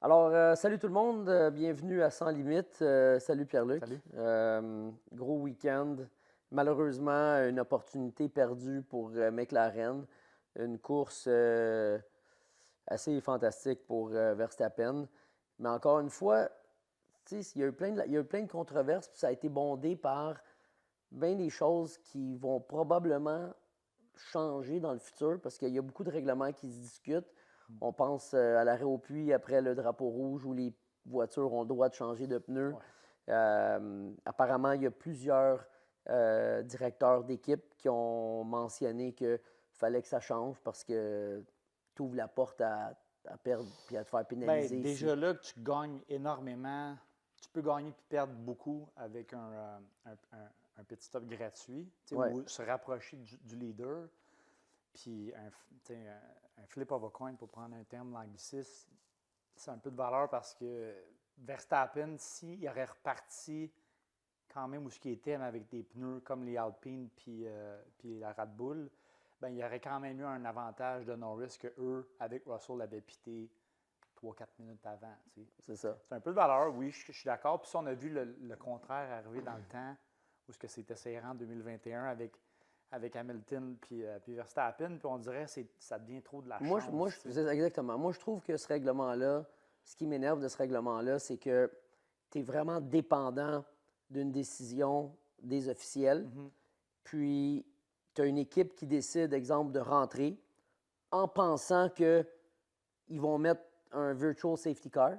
Salut tout le monde, bienvenue à Sans Limite. Salut Pierre-Luc. Salut. Gros week-end. Malheureusement, une opportunité perdue pour McLaren. Une course assez fantastique pour Verstappen. Mais encore une fois, tu sais, il y a eu plein de controverses, puis ça a été bondé par bien des choses qui vont probablement changer dans le futur parce qu'il y a beaucoup de règlements qui se discutent. On pense à l'arrêt au puits après le drapeau rouge où les voitures ont le droit de changer de pneus. Ouais. Apparemment, il y a plusieurs directeurs d'équipe qui ont mentionné qu'il fallait que ça change parce que tu ouvres la porte à perdre et à te faire pénaliser Déjà ici. là, que tu gagnes énormément, tu peux gagner puis perdre beaucoup avec un petit stop gratuit, Ouais. ou se rapprocher du leader. Puis un flip of a coin, pour prendre un terme l'anglicisme, c'est un peu de valeur parce que Verstappen, s'il aurait reparti quand même où ce qui était, mais avec des pneus comme les Alpine puis la Red Bull, ben, il y aurait quand même eu un avantage de Norris que eux, avec Russell, l'avaient pité 3-4 minutes avant. C'est ça. C'est un peu de valeur, oui, je suis d'accord. Puis ça, on a vu le contraire arriver dans le temps, où ce que c'était serré en 2021 avec Hamilton puis Verstappen, puis on dirait que ça devient trop de la chance. C'est exactement. Moi, je trouve que ce règlement-là, ce qui m'énerve de ce règlement-là, c'est que tu es vraiment dépendant d'une décision des officiels. Puis, tu as une équipe qui décide, exemple, de rentrer en pensant qu'ils vont mettre un virtual safety car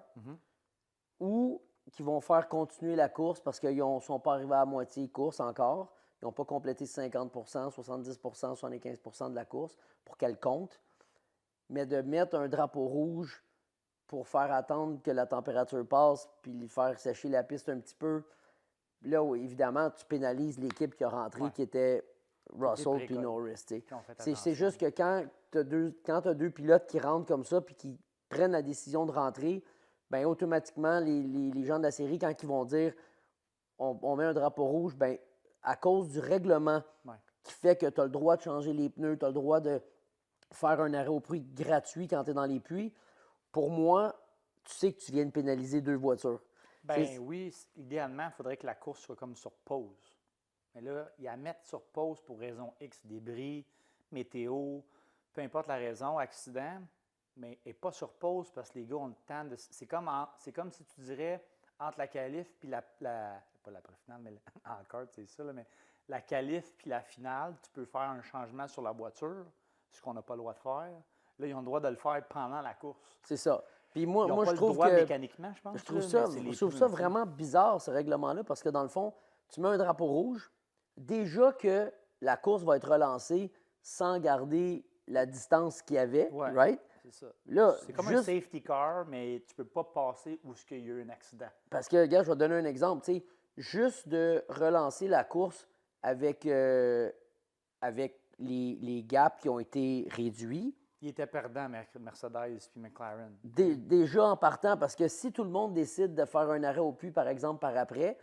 ou qu'ils vont faire continuer la course parce qu'ils ne sont pas arrivés à moitié course encore. Ils n'ont pas complété 50 70 75 de la course pour qu'elle compte. Mais de mettre un drapeau rouge pour faire attendre que la température passe puis faire sécher la piste un petit peu, là, évidemment, tu pénalises l'équipe qui a rentré, qui était Russell puis Norris. C'est juste que quand tu as deux pilotes qui rentrent comme ça puis qui prennent la décision de rentrer, bien, automatiquement, les gens de la série, quand ils vont dire on met un drapeau rouge, bien, à cause du règlement qui fait que tu as le droit de changer les pneus, tu as le droit de faire un arrêt au puits gratuit quand tu es dans les puits, pour moi, tu sais que tu viens de pénaliser deux voitures. Ben oui, idéalement, il faudrait que la course soit comme sur pause. Mais là, il y a à mettre sur pause pour raison X, débris, météo, peu importe la raison, accident, mais et pas sur pause parce que les gars ont le temps de. C'est comme si tu dirais entre la qualif puis pas la finale, mais en kart, c'est ça, là, mais la qualif puis la finale, tu peux faire un changement sur la voiture, ce qu'on n'a pas le droit de faire. Là, ils ont le droit de le faire pendant la course. C'est ça. Puis Ils moi, n'ont moi pas je le trouve droit que mécaniquement, je pense. je trouve Là, ça, mais c'est les je trouve pneus, ça tu sais. vraiment bizarre, ce règlement-là, parce que dans le fond, tu mets un drapeau rouge, déjà que la course va être relancée sans garder la distance qu'il y avait, Ouais, right? c'est ça. Là, C'est comme un juste safety car, mais tu ne peux pas passer où il y a eu un accident. parce que, regarde, je vais te donner un exemple, tu sais, juste de relancer la course avec, avec les gaps qui ont été réduits, Il était perdant, Mercedes puis McLaren. déjà en partant, parce que si tout le monde décide de faire un arrêt au puits, par exemple, par après,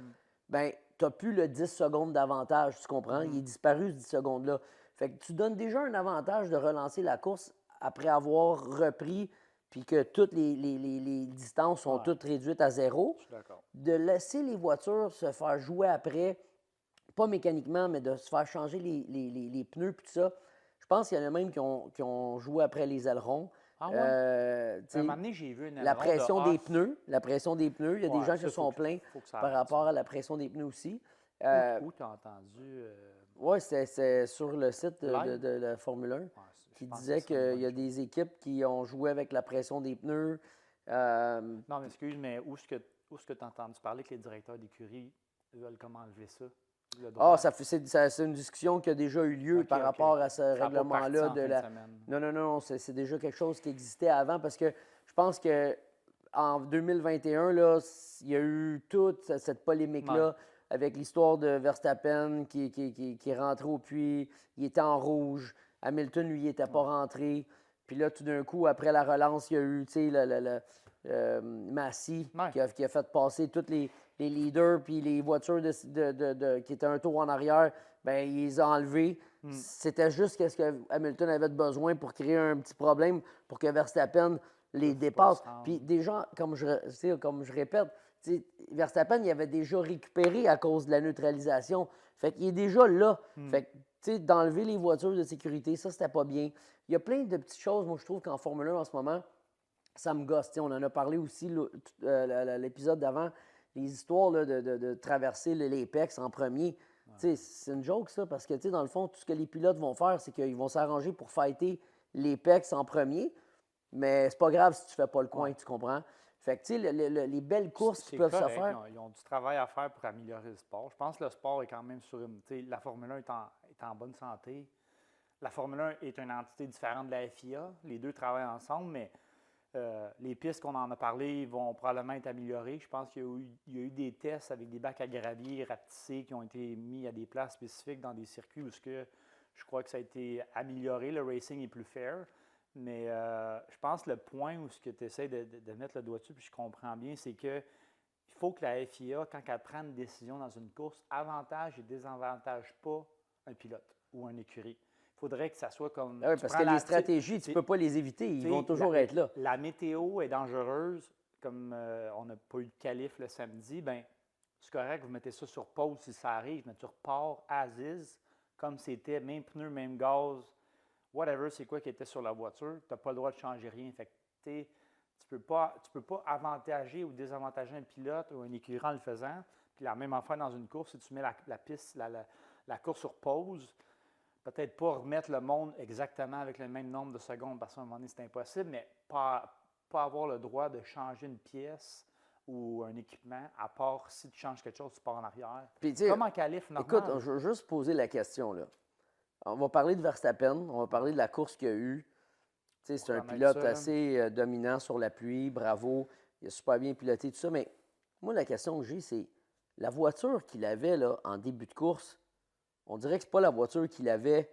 ben, tu n'as plus le 10 secondes d'avantage, tu comprends? Il est disparu, ce 10 secondes-là. Fait que tu donnes déjà un avantage de relancer la course après avoir repris, puis que toutes les distances sont toutes réduites à zéro. Je suis d'accord. De laisser les voitures se faire jouer après, pas mécaniquement, mais de se faire changer les pneus, puis tout ça. Je pense qu'il y en a même qui ont joué après les ailerons. Ah ouais? Tu Un sais, moment donné, j'ai vu un aileron de la pression des pneus, il y a des Ouais, gens qui se ça, sont plaints faut que ça par arrête, ça. rapport à la pression des pneus aussi. Où tu as entendu Oui, c'est sur le site live? de la Formule 1 Je qui pense que disait ce serait une qu'il y bonne a chose. des équipes qui ont joué avec la pression des pneus. Non, mais excuse, mais où est-ce que tu as entendu parler que les directeurs d'écurie veulent comment enlever ça? Le droit? C'est une discussion qui a déjà eu lieu OK, par OK. rapport à ce Ça n'a pas parti règlement-là en de fin de la. semaine. Non, non, non, c'est déjà quelque chose qui existait avant parce que je pense que en 2021, là, il y a eu toute cette polémique-là Ouais. avec l'histoire de Verstappen qui est rentré au puits, il était en rouge. Hamilton, lui, il n'était pas rentré. Puis là, tout d'un coup, après la relance, il y a eu, tu sais, Massey Ouais. qui a fait passer tous les leaders puis les voitures qui étaient un tour en arrière, ben il les a enlevés. C'était juste ce que Hamilton avait besoin pour créer un petit problème pour que Verstappen les Peuvent pas dépasse. se rendre. Puis déjà, tu sais, comme je répète, tu sais, Verstappen, il avait déjà récupéré à cause de la neutralisation. Fait qu'il est déjà là. Fait que, tu sais, d'enlever les voitures de sécurité, ça, c'était pas bien. Il y a plein de petites choses, moi, je trouve qu'en Formule 1, en ce moment, ça me gosse. Tu sais, on en a parlé aussi l'épisode d'avant, les histoires là, de traverser l'Apex en premier. Tu sais, c'est une joke, ça, parce que, tu sais, dans le fond, tout ce que les pilotes vont faire, c'est qu'ils vont s'arranger pour fighter l'Apex en premier. Mais c'est pas grave si tu fais pas le coin, Ouais. tu comprends? Fait que, tu sais, les belles courses qui C'est peuvent se correct, faire. ils ont du travail à faire pour améliorer le sport. Je pense que le sport est quand même sur une. Tu sais, la Formule 1 est en bonne santé. La Formule 1 est une entité différente de la FIA. Les deux travaillent ensemble, mais les pistes qu'on en a parlé vont probablement être améliorées. Je pense qu'il y a eu des tests avec des bacs à gravier rapetissés qui ont été mis à des places spécifiques dans des circuits où je crois que ça a été amélioré. Le racing est plus fair. Mais je pense que le point où tu essaies de mettre le doigt dessus, puis je comprends bien, c'est que il faut que la FIA, quand elle prend une décision dans une course, avantage et désavantage pas un pilote ou un écurie. Il faudrait que ça soit comme. Ah oui, parce que les stratégies, tu ne peux pas les éviter. Ils vont toujours être là. La météo est dangereuse, comme on n'a pas eu de qualif le samedi, bien, c'est correct, vous mettez ça sur pause si ça arrive, mais tu repars as is, comme c'était, même pneu, même gaz, whatever, c'est quoi qui était sur la voiture, tu n'as pas le droit de changer rien. Fait que, tu peux pas avantager ou désavantager un pilote ou un écurie en le faisant. Puis la même affaire dans une course, si tu mets la piste, la course sur pause, peut-être pas remettre le monde exactement avec le même nombre de secondes, parce qu'à un moment donné, c'est impossible, mais pas avoir le droit de changer une pièce ou un équipement, à part si tu changes quelque chose, tu pars en arrière. Puis, Comme en qualif normal. Écoute, je veux juste poser la question, là. On va parler de Verstappen, on va parler de la course qu'il y a eu. Tu sais, c'est un pilote assez dominant sur la pluie, bravo, il a super bien piloté, tout ça, mais moi, la question que j'ai, c'est la voiture qu'il avait là, en début de course, on dirait que c'est pas la voiture qu'il avait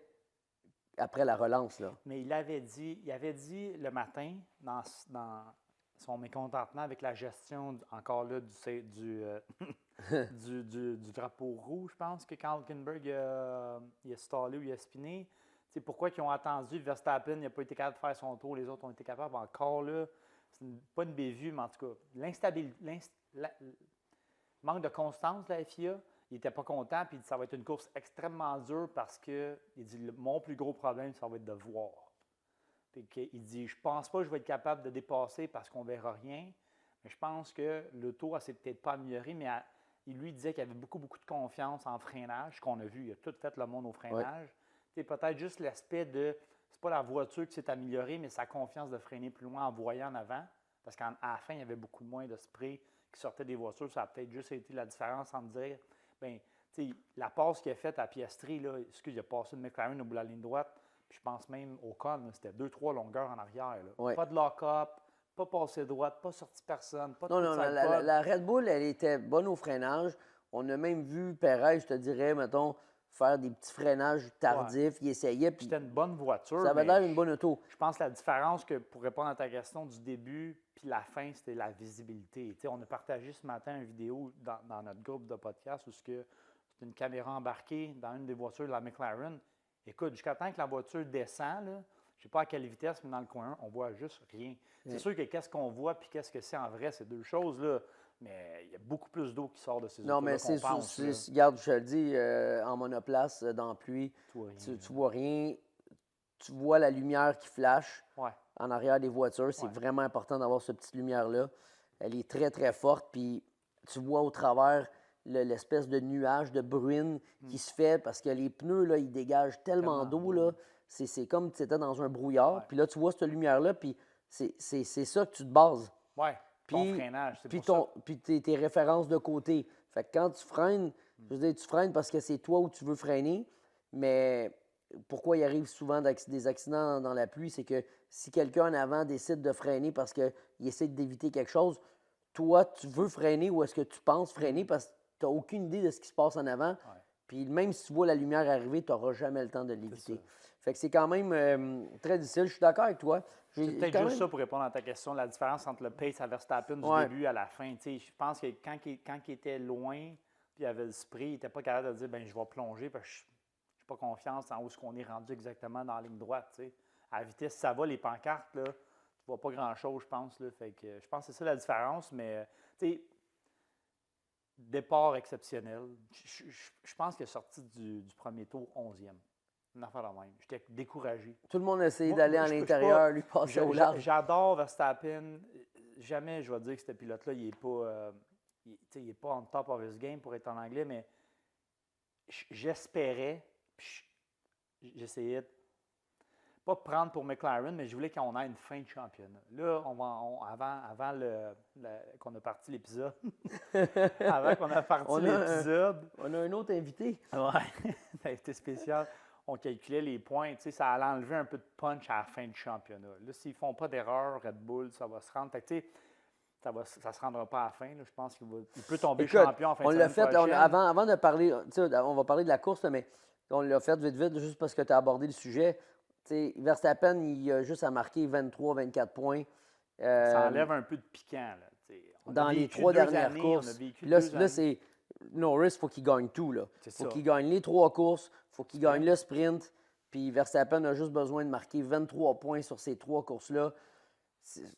après la relance, là. Mais il avait dit le matin, dans son mécontentement avec la gestion, encore là, du drapeau rouge, je pense, que quand Hülkenberg il a stallé ou il a spiné. C'est pourquoi ils ont attendu, Verstappen n'a pas été capable de faire son tour, les autres ont été capables. Encore là, c'est pas une bévue, mais en tout cas, manque de constance de la FIA. Il n'était pas content, puis il dit ça va être une course extrêmement dure parce que il dit mon plus gros problème, ça va être de voir. Puis il dit je pense pas que je vais être capable de dépasser parce qu'on ne verra rien, mais je pense que l'auto, elle s'est peut-être pas améliorée, mais il lui disait qu'il avait beaucoup, beaucoup de confiance en freinage, qu'on a vu, il a tout fait le monde au freinage. Ouais. Peut-être juste l'aspect de c'est pas la voiture qui s'est améliorée, mais sa confiance de freiner plus loin en voyant en avant, parce qu'à la fin, il y avait beaucoup moins de spray qui sortait des voitures. Ça a peut-être juste été la différence entre dire bien, la passe qu'il a faite à Piastri, là, il a passé de McLaren au bout de la ligne droite, puis je pense même au Ocon, c'était 2-3 longueurs en arrière. Ouais. Pas de lock-up, pas passé droite, pas sorti personne, pas de Non, la Red Bull, elle était bonne au freinage. On a même vu Perez, je te dirais, mettons, faire des petits freinages tardifs. Il essayait. Puis c'était une bonne voiture. Ça avait l'air d'une bonne auto. Je pense que la différence, que pour répondre à ta question du début puis la fin, c'était la visibilité. On a partagé ce matin une vidéo dans notre groupe de podcast où c'est une caméra embarquée dans une des voitures de la McLaren. Écoute, jusqu'à temps que la voiture descend, là, je ne sais pas à quelle vitesse, mais dans le coin, on ne voit juste rien. C'est sûr que qu'est-ce qu'on voit puis qu'est-ce que c'est en vrai, c'est deux choses, là. Mais il y a beaucoup plus d'eau qui sort de ces autos-là. Non, mais c'est regarde, je te le dis, en monoplace, dans la pluie, tu vois rien. Tu vois la lumière qui flash en arrière des voitures. C'est vraiment important d'avoir cette petite lumière-là. Elle est très, très forte. Puis tu vois au travers l'espèce de nuage de bruine qui se fait parce que les pneus, là, ils dégagent tellement d'eau. C'est comme si tu étais dans un brouillard. Puis là, tu vois cette lumière-là, puis c'est ça que tu te bases. Oui, ton freinage. Puis tes références de côté. Fait que quand tu freines, je veux dire, tu freines parce que c'est toi où tu veux freiner, mais pourquoi il arrive souvent des accidents dans la pluie, c'est que si quelqu'un en avant décide de freiner parce qu'il essaie d'éviter quelque chose, toi, tu veux freiner ou est-ce que tu penses freiner parce que tu n'as aucune idée de ce qui se passe en avant. Ouais. Puis même si tu vois la lumière arriver, tu n'auras jamais le temps de l'éviter. Fait que c'est quand même très difficile. Je suis d'accord avec toi. C'est peut-être juste ça pour répondre à ta question, la différence entre le pace à Verstappen du début à la fin. Je pense que quand il était loin puis il avait le spray, il n'était pas capable de dire ben je vais plonger parce que je n'ai pas confiance en où est-ce qu'on est rendu exactement dans la ligne droite. T'sais. À la vitesse, ça va, les pancartes, là, vois pas grand-chose, je pense. Là, fait que je pense que c'est ça la différence, mais tu sais, départ exceptionnel. Je pense qu'il est sorti du premier tour 11e. Une affaire de même. J'étais découragé. Tout le monde a essayé Moi, d'aller à je suis l'intérieur, lui passer au large. J'adore Verstappen. Jamais je vais dire que ce pilote-là, il n'est pas, il est pas on top of his game pour être en anglais, mais j'espérais, j'essayais de pas prendre pour McLaren, mais je voulais qu'on ait une fin de championnat. Là, avant qu'on a parti l'épisode, avant qu'on a parti l'épisode, on a un autre invité. Ouais, invité spécial. On calculait les points. Tu sais, ça allait enlever un peu de punch à la fin du championnat. Là, s'ils ne font pas d'erreur, Red Bull, ça va se rendre. Fait que, tu sais, ça ne se rendra pas à la fin. Là. Je pense qu'il peut tomber champion en fin de semaine prochaine. Avant de parler, on va parler de la course, là, mais on l'a fait vite, juste parce que tu as abordé le sujet. T'sais, Verstappen, il a juste à marquer 23-24 points. Ça enlève un peu de piquant. Là, dans les 3 dernières courses. Là, c'est Norris, il faut qu'il gagne tout. Il faut qu'il gagne les 3 courses, il faut qu'il gagne le sprint. Puis Verstappen a juste besoin de marquer 23 points sur ces 3 courses-là.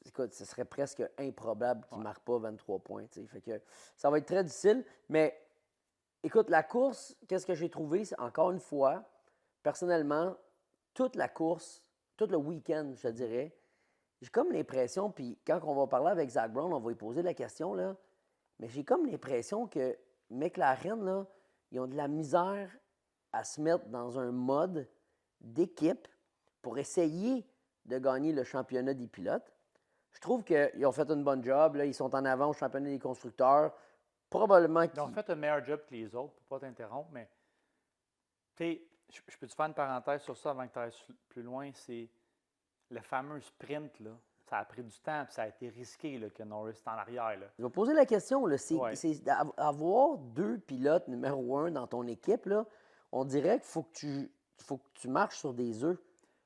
Écoute, ce serait presque improbable qu'il ne marque pas 23 points. Fait que ça va être très difficile. Mais écoute, la course, qu'est-ce que j'ai trouvé? Encore une fois, personnellement, toute la course, tout le week-end, je te dirais, j'ai comme l'impression, puis quand on va parler avec Zach Brown, on va lui poser la question, là, mais j'ai comme l'impression que McLaren, là, ils ont de la misère à se mettre dans un mode d'équipe pour essayer de gagner le championnat des pilotes. Je trouve qu'ils ont fait une bonne job. Là, ils sont en avant au championnat des constructeurs. Probablement ils ont fait un meilleur job que les autres, pour ne pas t'interrompre, mais tu sais, je peux te faire une parenthèse sur ça avant que tu ailles plus loin? C'est le fameux sprint, là. Ça a pris du temps et ça a été risqué là, que Norris est en arrière. Là. Je vais poser la question. C'est d'avoir 2 pilotes numéro 1 dans ton équipe, là, on dirait qu'il faut que tu marches sur des œufs.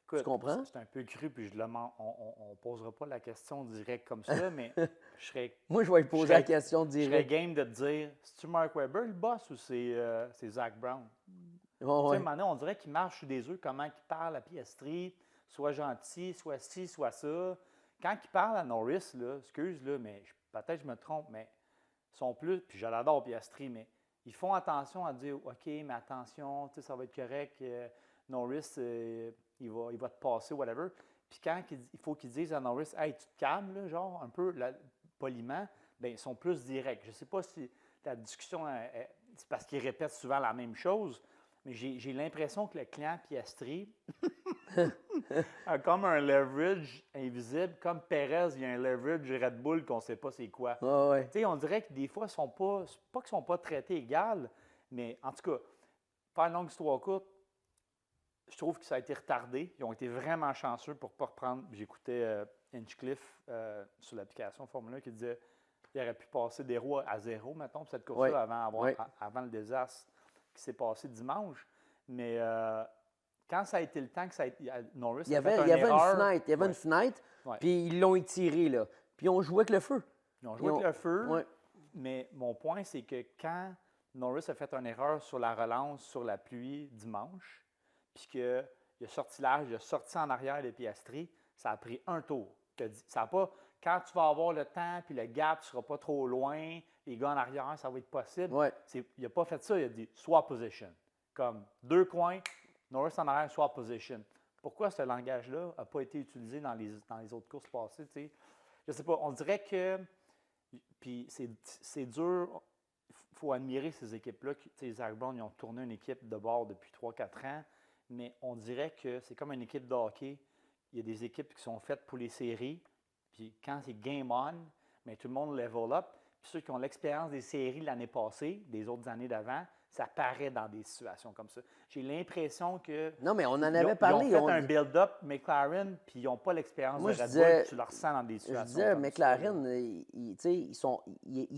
Écoute, tu comprends? C'est un peu cru, puis on ne posera pas la question directe comme ça, mais je serais... Moi, je vais lui poser la question directe. Je serais game de te dire, c'est-tu Mark Webber le boss ou c'est Zach Brown? Oh, ouais. Tu sais, maintenant, on dirait qu'il marche sur des œufs, comment il parle à Piastri, soit gentil, soit ci, soit ça. Quand il parle à Norris, là, excuse, là, mais peut-être je me trompe, mais ils sont plus, puis je l'adore Piastri, mais ils font attention à dire, OK, mais attention, ça va être correct, Norris, il va te passer, whatever. Puis quand il faut qu'ils disent à Norris, hey, tu te calmes, là, genre, un peu poliment, bien, ils sont plus directs. Je ne sais pas si la discussion, c'est parce qu'ils répètent souvent la même chose, mais j'ai l'impression que le client Piastri a comme un leverage invisible, comme Perez, il y a un leverage Red Bull qu'on ne sait pas c'est quoi. Oh, ouais. On dirait que des fois, ils sont pas qu'ils ne sont pas traités égal, mais en tout cas, faire une longue histoire courte, je trouve que ça a été retardé. Ils ont été vraiment chanceux pour ne pas reprendre. J'écoutais Hinchcliffe sur l'application Formule 1 qui disait qu'il aurait pu passer des roues à 0, mettons, pour cette course-là, avant le désastre qui s'est passé dimanche. Mais quand ça a été le temps que Norris il y avait une fenêtre, puis ils l'ont étiré, là. Puis ils ont joué avec le feu. Ils ont joué avec le feu, mais mon point, c'est que quand Norris a fait une erreur sur la relance, sur la pluie dimanche, puis qu'il a sorti l'âge, il a sorti en arrière de Piastri, ça a pris un tour. Ça n'a pas, quand tu vas avoir le temps, puis le gap ne sera pas trop loin, les gars en arrière, ça va être possible. Ouais. Il n'a pas fait ça, il a dit swap position. Comme 2 coins, Norris en arrière, swap position. Pourquoi ce langage-là n'a pas été utilisé dans les autres courses passées? T'sais? Je ne sais pas, on dirait que, puis c'est dur, il faut admirer ces équipes-là. Zach Brown, ils ont tourné une équipe de bord depuis 3-4 ans, mais on dirait que c'est comme une équipe de hockey. Il y a des équipes qui sont faites pour les séries, puis quand c'est game on, mais tout le monde level up. Puis ceux qui ont l'expérience des séries l'année passée, des autres années d'avant, ça paraît dans des situations comme ça. J'ai l'impression que... Non, mais on en avait parlé. Ils ont fait un build-up McLaren, puis ils n'ont pas l'expérience de Red Bull. Tu le ressens dans des situations comme ça. Je disais, McLaren,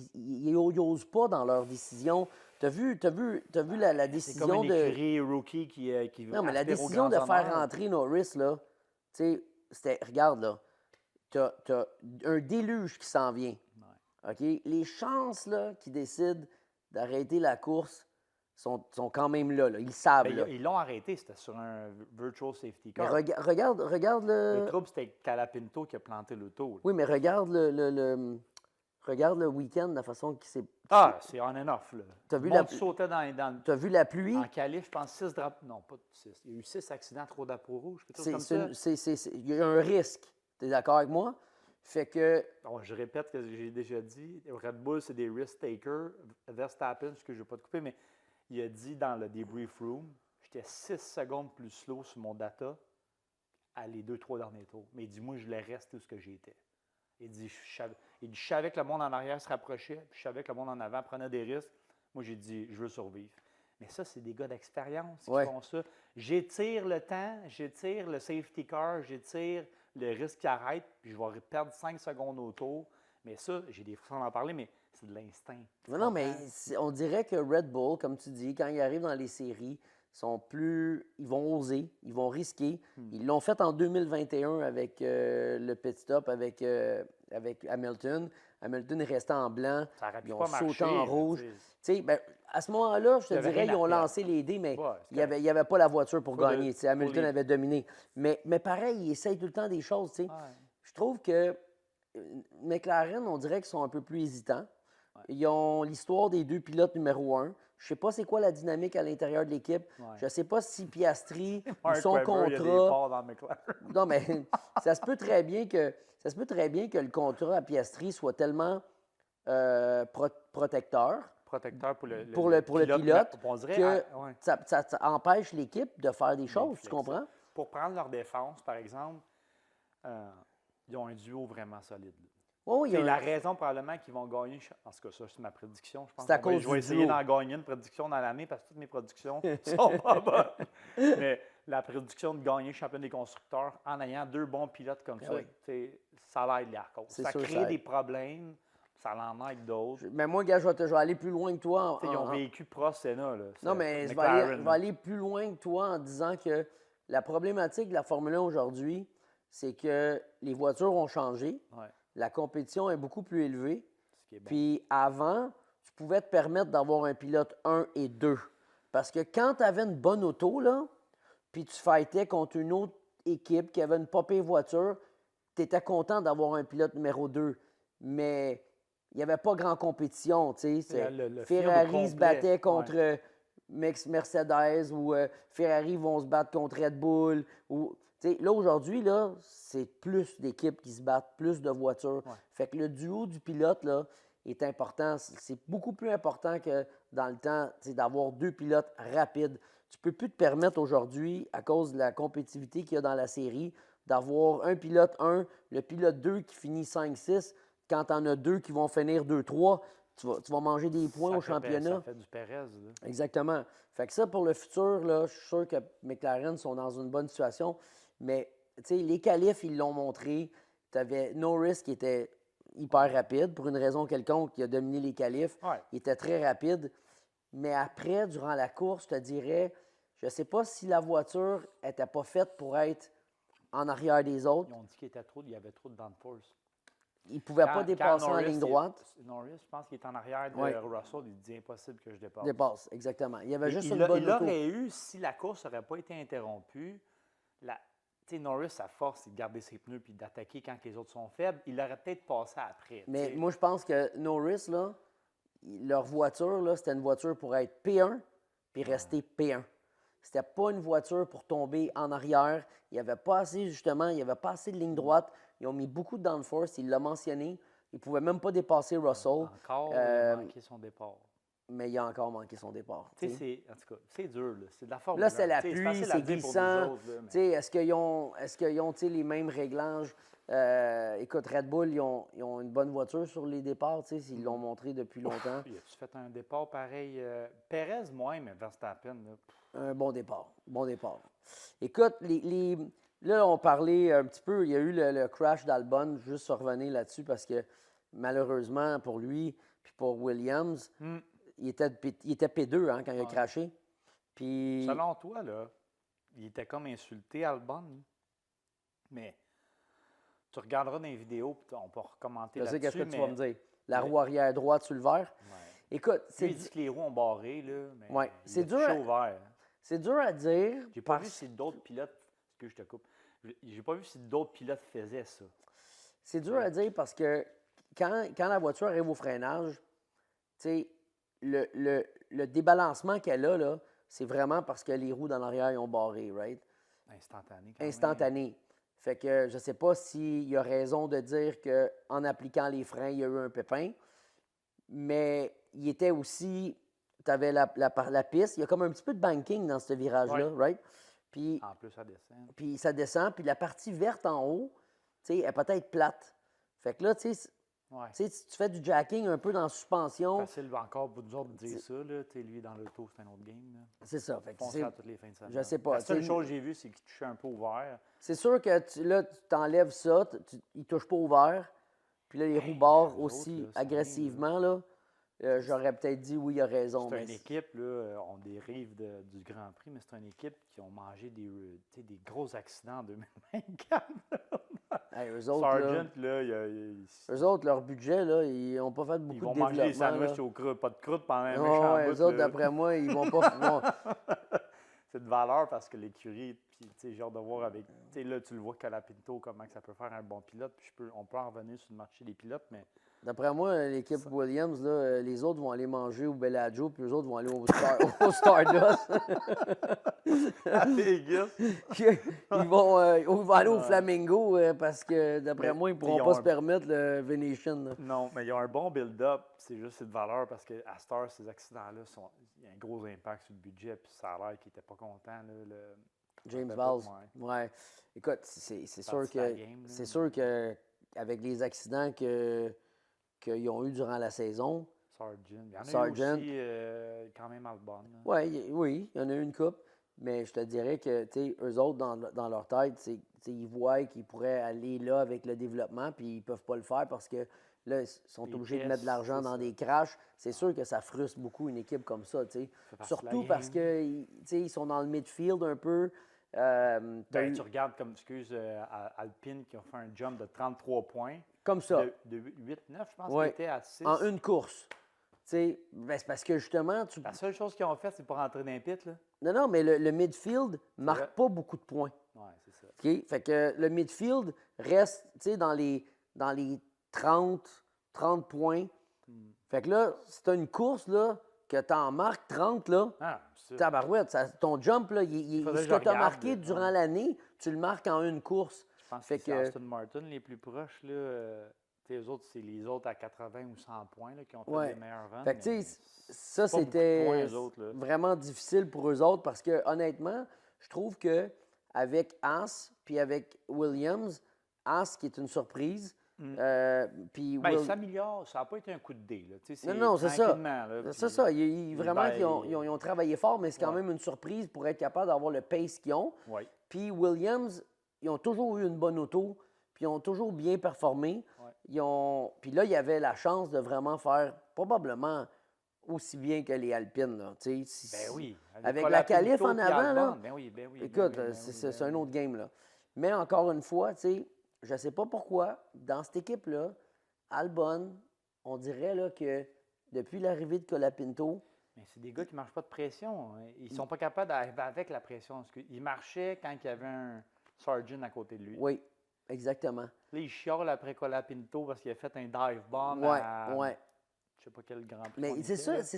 ils n'osent pas dans leurs décisions. Tu as vu la décision de... C'est comme une écurie rookie qui veut... Non, mais la décision de faire rentrer Norris, là, tu sais, c'était... Regarde, là, tu as un déluge qui s'en vient. OK? Les chances là, qu'ils décident d'arrêter la course sont quand même là. Ils savent. Ben, Là. ils l'ont arrêté, c'était sur un virtual safety Mais car. regarde Le le. trouble, c'était Calapinto qui a planté l'auto. Oui, mais regarde regarde le week-end, la façon qu'il s'est. Ah, c'est on and off. Là. T'as Le vu monde sautait dans T'as vu la pluie? en qualif, je pense 6 drapeaux. Non, pas 6. Il y a eu 6 accidents, 3 drapeaux rouges, quelque chose comme ça. Il y a un risque. Tu es d'accord avec moi? Fait que. Bon, je répète ce que j'ai déjà dit. Red Bull, c'est des risk takers. Verstappen, ce que je ne vais pas te couper, mais il a dit dans le debrief room, j'étais 6 secondes plus slow sur mon data à les 2-3 derniers tours. Mais il dit, moi, je le reste tout ce que j'étais. Il dit, je savais que le monde en arrière se rapprochait, puis je savais que le monde en avant prenait des risques. Moi, j'ai dit, je veux survivre. Mais ça, c'est des gars d'expérience qui font ça. J'étire le temps, j'étire le safety car, j'étire le risque qui arrête, puis je vais perdre 5 secondes autour. Mais ça, j'ai des frissons d'en parler, mais c'est de l'instinct. Non, mais on dirait que Red Bull, comme tu dis, quand ils arrivent dans les séries, ils vont oser, ils vont risquer. Ils l'ont fait en 2021 avec le pit stop avec Hamilton. Hamilton est resté en blanc. Ils ont sauté en rouge. Ben, à ce moment-là, je te dirais, ils ont lancé les dés, mais il n'y avait pas la voiture pour gagner. Hamilton avait dominé. Mais pareil, ils essayent tout le temps des choses. Ouais. Je trouve que McLaren, on dirait qu'ils sont un peu plus hésitants. Ouais. Ils ont l'histoire des 2 pilotes numéro 1. Je ne sais pas c'est quoi la dynamique à l'intérieur de l'équipe. Ouais. Je ne sais pas si Piastri ou son contrat. Il y a des parts dans McLaren. Non, mais ça se peut très bien que le contrat à Piastri soit tellement protecteur. Protecteur pour le pilote on dirait, que ça empêche l'équipe de faire des choses, tu comprends? Pour prendre leur défense, par exemple, ils ont un duo vraiment solide. Oui, c'est la raison probablement qu'ils vont gagner. En tout cas, ça, c'est ma prédiction. Je pense que je vais essayer d'en gagner une prédiction dans l'année parce que toutes mes prédictions sont pas bonnes. Mais la prédiction de gagner champion des constructeurs en ayant 2 bons pilotes comme ça, ça l'aide la cause. Ça crée des problèmes, ça en aide d'autres. Mais moi, gars, je vais aller plus loin que toi. Ils ont vécu Pro-Sénat. Non, mais je vais aller plus loin que toi en disant que la problématique de la Formule 1 aujourd'hui, c'est que les voitures ont changé. Ouais. La compétition est beaucoup plus élevée. Bon. Puis avant, tu pouvais te permettre d'avoir un pilote 1 et 2. Parce que quand tu avais une bonne auto, là, puis tu fightais contre une autre équipe qui avait une pas pire voiture, tu étais content d'avoir un pilote numéro 2. Mais il n'y avait pas grand compétition. Ferrari se battait contre Mercedes ou Ferrari vont se battre contre Red Bull. Là, aujourd'hui, là, c'est plus d'équipes qui se battent, plus de voitures. Ouais. Fait que le duo du pilote là, est important. C'est beaucoup plus important que dans le temps d'avoir 2 pilotes rapides. Tu ne peux plus te permettre aujourd'hui, à cause de la compétitivité qu'il y a dans la série, d'avoir un pilote 1, le pilote 2 qui finit 5-6. Quand tu en as 2 qui vont finir 2-3, tu vas manger des points au championnat. Ça fait du Pérez. Là. Exactement. Fait que ça, pour le futur, là, je suis sûr que McLaren sont dans une bonne situation. Mais, tu sais, les qualifs, ils l'ont montré. Tu avais Norris qui était hyper rapide pour une raison quelconque, qui a dominé les qualifs. Ouais. Il était très rapide. Mais après, durant la course, je te dirais, je ne sais pas si la voiture n'était pas faite pour être en arrière des autres. Ils ont dit qu'il y avait trop de downforce. Il ne pouvait pas dépasser en ligne droite. Norris, je pense qu'il est en arrière de Russell. Il dit impossible que je dépasse. Dépasse, exactement. Il y avait juste une bonne auto. Il aurait eu, si la course n'aurait pas été interrompue, Norris, sa force, c'est de garder ses pneus et d'attaquer quand les autres sont faibles. Il aurait peut-être passé après. Mais moi, je pense que Norris, là, leur voiture, là, c'était une voiture pour être P1 puis rester P1. C'était pas une voiture pour tomber en arrière. Il n'y avait pas assez, justement, il n'y avait pas assez de ligne droite. Ils ont mis beaucoup de downforce, il l'a mentionné. Il ne pouvait même pas dépasser Russell. Encore, il a manqué son départ. Mais il a encore manqué son départ. En tout cas, c'est dur. Là. C'est de la Formule 1. Là, c'est la pluie, c'est glissant. Est-ce qu'ils ont les mêmes réglages? Écoute, Red Bull, ils ont une bonne voiture sur les départs. Ils l'ont montré depuis longtemps. Tu fait un départ pareil. Pérez, moins, mais Verstappen. Un bon départ. Bon départ. Écoute, là, on parlait un petit peu, il y a eu le crash d'Albon, juste sur revenir là-dessus, parce que malheureusement pour lui puis pour Williams, il était P2 quand il a crashé. Puis... Selon toi, là, il était comme insulté, Albon. Mais tu regarderas dans les vidéos, puis on peut recommander là-dessus. Je sais qu'est-ce que tu vas me dire. La roue arrière droite sur le vert. Ouais. Écoute, Lui, il dit que les roues ont barré, là, mais Ouais, il c'est a dur touché à- au vert. c'est dur à dire. J'ai pas vu parce- si d'autres pilotes. Excuse, je te coupe. J'ai pas vu si d'autres pilotes faisaient ça. C'est dur à dire parce que quand la voiture arrive au freinage, tu sais, le débalancement qu'elle a, là, c'est vraiment parce que les roues dans l'arrière ils ont barré, right? Instantané, quand même. Instantané. Fait que je ne sais pas s'il y a raison de dire qu'en appliquant les freins, il y a eu un pépin, mais il était aussi. Tu avais la piste, il y a comme un petit peu de banking dans ce virage-là, Ouais. right? Puis, En plus, ça descend. puis ça descend, puis la partie verte en haut, tu sais, elle est peut-être plate. Fait que là, tu sais, Ouais. si tu fais du jacking un peu dans la suspension, Facile encore pour nous autres de dire ça. Là. Lui, dans l'auto, c'est un autre game. Là. c'est ça. Fait que Foncer c'est- à toutes les fins de semaine. je sais pas, La seule tu sais, chose que j'ai vue, c'est qu'il touchait un peu ouvert. c'est sûr que là, tu t'enlèves ça, il ne touche pas au vert, puis là, les roues barrent eux aussi autres, là, c'est agressivement, là. J'aurais peut-être dit oui, il a raison. C'est mais une équipe, là, on dérive du Grand Prix, mais c'est une équipe qui ont mangé des gros accidents en 2024. Hey, eux autres, là, Sargent, là, eux autres, leur budget, là, ils n'ont pas fait ils beaucoup vont de manger des développement. sandwichs Là. au pas de croûte pendant un Ouais, méchant ouais, bout. eux autres, là. d'après moi, ils vont pas. C'est de valeur parce que l'écurie, puis tu sais, j'ai hâte de voir avec. Tu sais, là, tu le vois Colapinto, comment que ça peut faire un bon pilote. Puis on peut en revenir sur le marché des pilotes, mais D'après moi, l'équipe Williams, là, les autres vont aller manger au Bellagio, puis les autres vont aller au Stardust. à Vegas, Ils vont aller au Ouais. Flamingo parce que, d'après Mais, moi, ils ne tu sais, pourront ils pas ont se permettre le Venetian. Là. non, mais ils ont un bon build-up. C'est juste de valeur parce qu'à Star, ces accidents-là, il y a un gros impact sur le budget. Puis ça a l'air qu'ils n'étaient pas contents. Là, James Ouais. Valls. Ouais. Écoute, c'est sûr Parti de la que game, là. c'est sûr que avec les accidents qu'ils ont eu durant la saison, Sargent. Il y en a Sargent. eu aussi quand même Albon. là. oui, il y en a eu une coupe, mais je te dirais que eux autres, dans leur tête, ils voient qu'ils pourraient aller là avec le développement, puis ils ne peuvent pas le faire parce que là, ils sont Les obligés de pièces, mettre de l'argent c'est dans ça. des crashs. C'est sûr que ça frustre beaucoup une équipe comme ça. fait partie de la Surtout parce game. qu'ils sont dans le midfield un peu. T'as eu- Tu regardes comme, Alpine qui a fait un jump de 33 points. comme ça. De 8-9, je pense Ouais. qu'il était à 6. En une course. C'est parce que justement, La seule chose qu'ils ont fait, c'est pour rentrer dans les pits. Là. Non, mais le midfield ne marque vrai. pas beaucoup de points. Ouais, c'est ça. OK? Fait que le midfield reste dans les 30 points. Fait que là, si tu as une course là, que tu en marques 30, là, Ah, ça. tabarouette, ton jump, là, Faudrait ce que que je tu as regarde, marqué là. durant l'année, tu le marques en une course. Je pense Fait que c'est que- Aston Martin les plus proches. Là, eux autres, c'est les autres à 80 ou 100 points là, qui ont fait Ouais. les meilleurs runs. Fait que, tu mais sais, ça, pas beaucoup de points, c'était eux autres, là. vraiment difficile pour eux autres parce que, honnêtement, je trouve que avec Haas puis avec Williams, Haas qui est une surprise, puis Ben, Will- il s'améliore. Ça n'a pas été un coup de dé. Là. Tu sais, Non, c'est ça. tranquillement, là, C'est puis- ça. Vraiment, ben, ils ont travaillé fort, mais c'est quand Ouais. même une surprise pour être capable d'avoir le pace qu'ils ont. Ouais. Puis Williams, ils ont toujours eu une bonne auto, puis ils ont toujours bien performé. Ouais. Puis là, il y avait la chance de vraiment faire probablement aussi bien que les Alpines. Là, tu sais. Ben oui. Avec Colapinto la qualif en puis avant, là. Albon. Ben oui, ben oui. ben Écoute, oui, ben c'est oui, ben un oui. autre game. Là. Mais encore une fois, tu sais, je ne sais pas pourquoi, dans cette équipe-là, Albon, on dirait là, que depuis l'arrivée de Colapinto, Mais c'est des gars qui ne marchent pas de pression. Hein. Ils ne sont pas capables d'arriver avec la pression. Parce qu'ils marchaient quand il y avait un Sargent à côté de lui. oui, exactement. Là, il chiale après Colapinto parce qu'il a fait un dive bomb Ouais, à ouais. je sais pas quel grand prix. Mais on c'est était, ça, là. c'est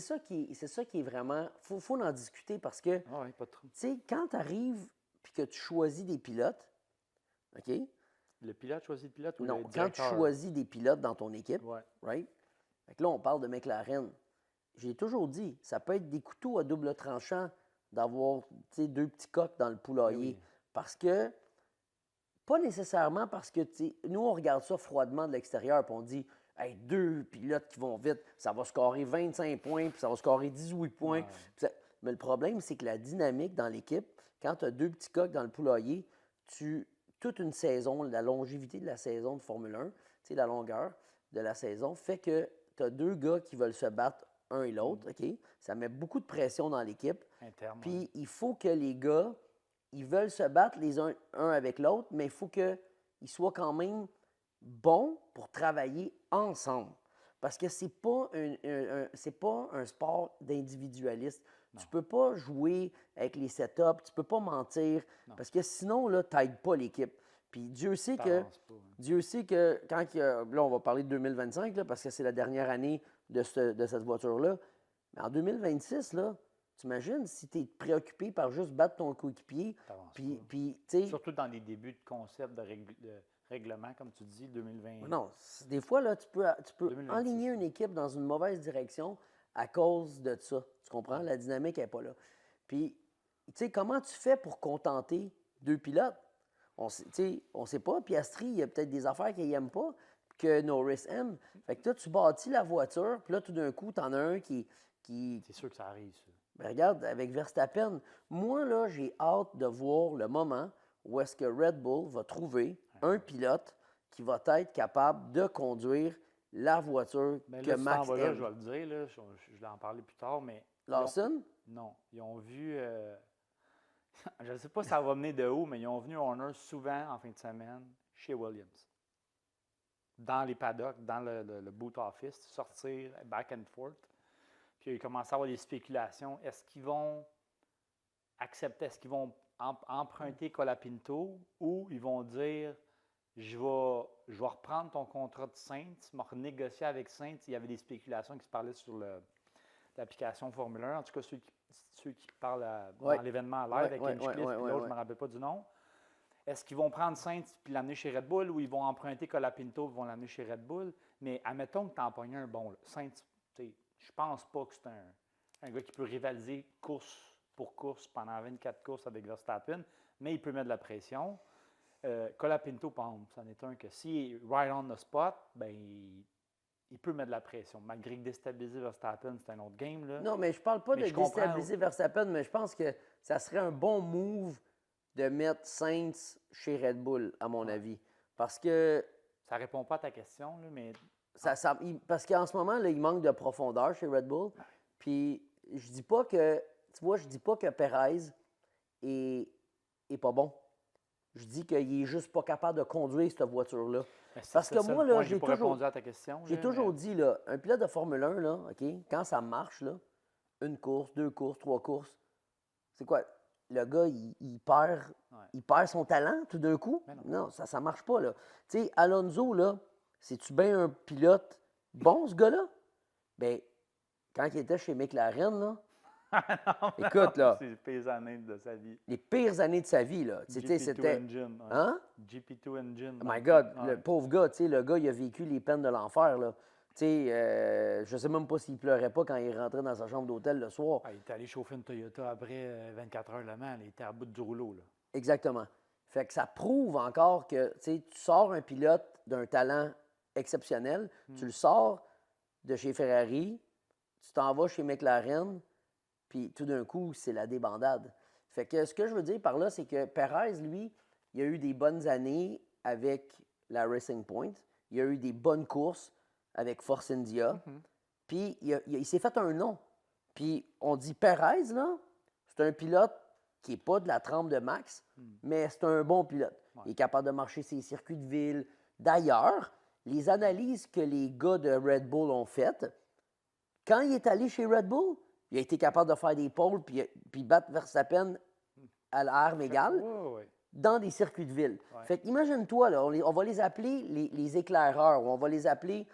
ça qui est vraiment. Faut en discuter parce que, tu Ah oui, pas trop. sais, quand tu arrives et que tu choisis des pilotes, OK? Le pilote choisit le pilote ou Non, le quand tu directeur? choisis des pilotes dans ton équipe, Ouais. right? Fait que là, on parle de McLaren. J'ai toujours dit, ça peut être des couteaux à double tranchant d'avoir, tu sais, deux petits coqs dans le poulailler. oui. Parce que, pas nécessairement parce que, tu sais, nous, on regarde ça froidement de l'extérieur, puis on dit, hey, deux pilotes qui vont vite, ça va scorer 25 points, puis ça va scorer 18 points. Ouais. Puis mais le problème, c'est que la dynamique dans l'équipe, quand tu as deux petits coqs dans le poulailler, toute une saison, la longévité de la saison de Formule 1, tu sais, la longueur de la saison, fait que tu as deux gars qui veulent se battre un et l'autre, OK? Ça met beaucoup de pression dans l'équipe. Interne. Puis il faut que les gars, ils veulent se battre les uns un avec l'autre, mais il faut qu'ils soient quand même bons pour travailler ensemble. Parce que c'est pas c'est pas un sport d'individualiste. Tu peux pas jouer avec les setups, tu peux pas mentir, Non. parce que sinon, là, tu n'aides pas l'équipe. Puis Dieu sait que, T'avances pas, hein. Dieu sait que quand là, on va parler de 2025, là, parce que c'est la dernière année de cette voiture-là. Mais en 2026, là, t'imagines si tu es préoccupé par juste battre ton coéquipier, T'avances puis, pas. puis tu sais, Surtout dans les débuts de concept de règlement, comme tu dis, 2020. non, des fois, là, tu peux 2026, enligner là. une équipe dans une mauvaise direction à cause de ça. Tu comprends? La dynamique n'est pas là. Puis, tu sais, comment tu fais pour contenter deux pilotes? On ne sait pas. Piastri, il y a peut-être des affaires qu'il n'aime pas, que Norris aime. Fait que toi, tu bâtis la voiture, puis là, tout d'un coup, tu en as un qui C'est sûr que ça arrive, ça. ben regarde, avec Verstappen, moi, là, j'ai hâte de voir le moment où est-ce que Red Bull va trouver un pilote qui va être capable de conduire la voiture Mais que là, si t'en Max vas là, aime. je vais le dire, là, je vais en parler plus tard, mais Lawson? non, ils ont vu, je ne sais pas si ça va venir de où, mais ils ont venu Horner souvent en fin de semaine chez Williams. Dans les paddocks, dans le boot office, sortir back and forth. Puis il a commencé à avoir des spéculations. Est-ce qu'ils vont accepter, est-ce qu'ils vont emprunter Colapinto ou ils vont dire je vais reprendre ton contrat de Saints, me renégocier avec Saints. Il y avait des spéculations qui se parlaient sur l'application Formule 1. En tout cas, ceux qui parlent Ouais. dans l'événement live Ouais, avec Hinchcliffe, puis l'autre, je ne me rappelle pas du nom. Est-ce qu'ils vont prendre Saints puis l'amener chez Red Bull ou ils vont emprunter Colapinto et vont l'amener chez Red Bull? Mais admettons que tu en pognes un bon. Là. Saints, je pense pas que c'est un gars qui peut rivaliser course pour course pendant 24 courses avec Verstappen, mais il peut mettre de la pression. Colapinto, par exemple, c'en est un que s'il est right on the spot, ben, il peut mettre de la pression. Malgré que déstabiliser Verstappen, c'est un autre game. Là. Non, mais je parle pas Mais de je comprends. déstabiliser Verstappen, mais je pense que ça serait un bon move de mettre Saints chez Red Bull, à mon avis. Parce que Ça répond pas à ta question, là, mais parce qu'en ce moment, là, il manque de profondeur chez Red Bull. Puis je dis pas que, tu vois, je dis pas que Perez est pas bon. Je dis qu'il est juste pas capable de conduire cette voiture-là. Parce que moi, là, j'ai toujours, répondu à ta question. j'ai là, toujours mais- dit, là, un pilote de Formule 1, là, OK, quand ça marche, là, une course, deux courses, trois courses, c'est quoi? Le gars, il perd son talent tout d'un coup? Mais non. Non, ça ne marche pas, là. Tu sais, Alonso, là, c'est-tu bien un pilote bon, ce gars-là? Bien, quand il était chez McLaren, là, écoute, là, C'est les pires années de sa vie. les pires années de sa vie, là, tu sais, GP2 c'était... Engine. Ouais. Hein? GP2 Engine. Oh my God, Ouais. le pauvre gars, tu sais, le gars, il a vécu les peines de l'enfer, là. Tu sais, je sais même pas s'il pleurait pas quand il rentrait dans sa chambre d'hôtel le soir. Ah, il est allé chauffer une Toyota après 24 heures Le Mans. Il était à bout du rouleau. Là. Exactement. Fait que ça prouve encore que, tu sais, tu sors un pilote d'un talent exceptionnel, tu le sors de chez Ferrari, tu t'en vas chez McLaren, puis tout d'un coup, c'est la débandade. Fait que ce que je veux dire par là, c'est que Perez, lui, il a eu des bonnes années avec la Racing Point. Il a eu des bonnes courses avec Force India. Puis il s'est fait un nom. Puis on dit Perez, là, c'est un pilote qui n'est pas de la trempe de Max, mais c'est un bon pilote. Il est capable de marcher ses circuits de ville. D'ailleurs, les analyses que les gars de Red Bull ont faites, quand il est allé chez Red Bull, il a été capable de faire des pôles puis battre Verstappen à l'arme égale Ouais. dans des circuits de ville. Ouais. Fait qu'imagine-toi, là, on va les appeler les éclaireurs, ou on va les appeler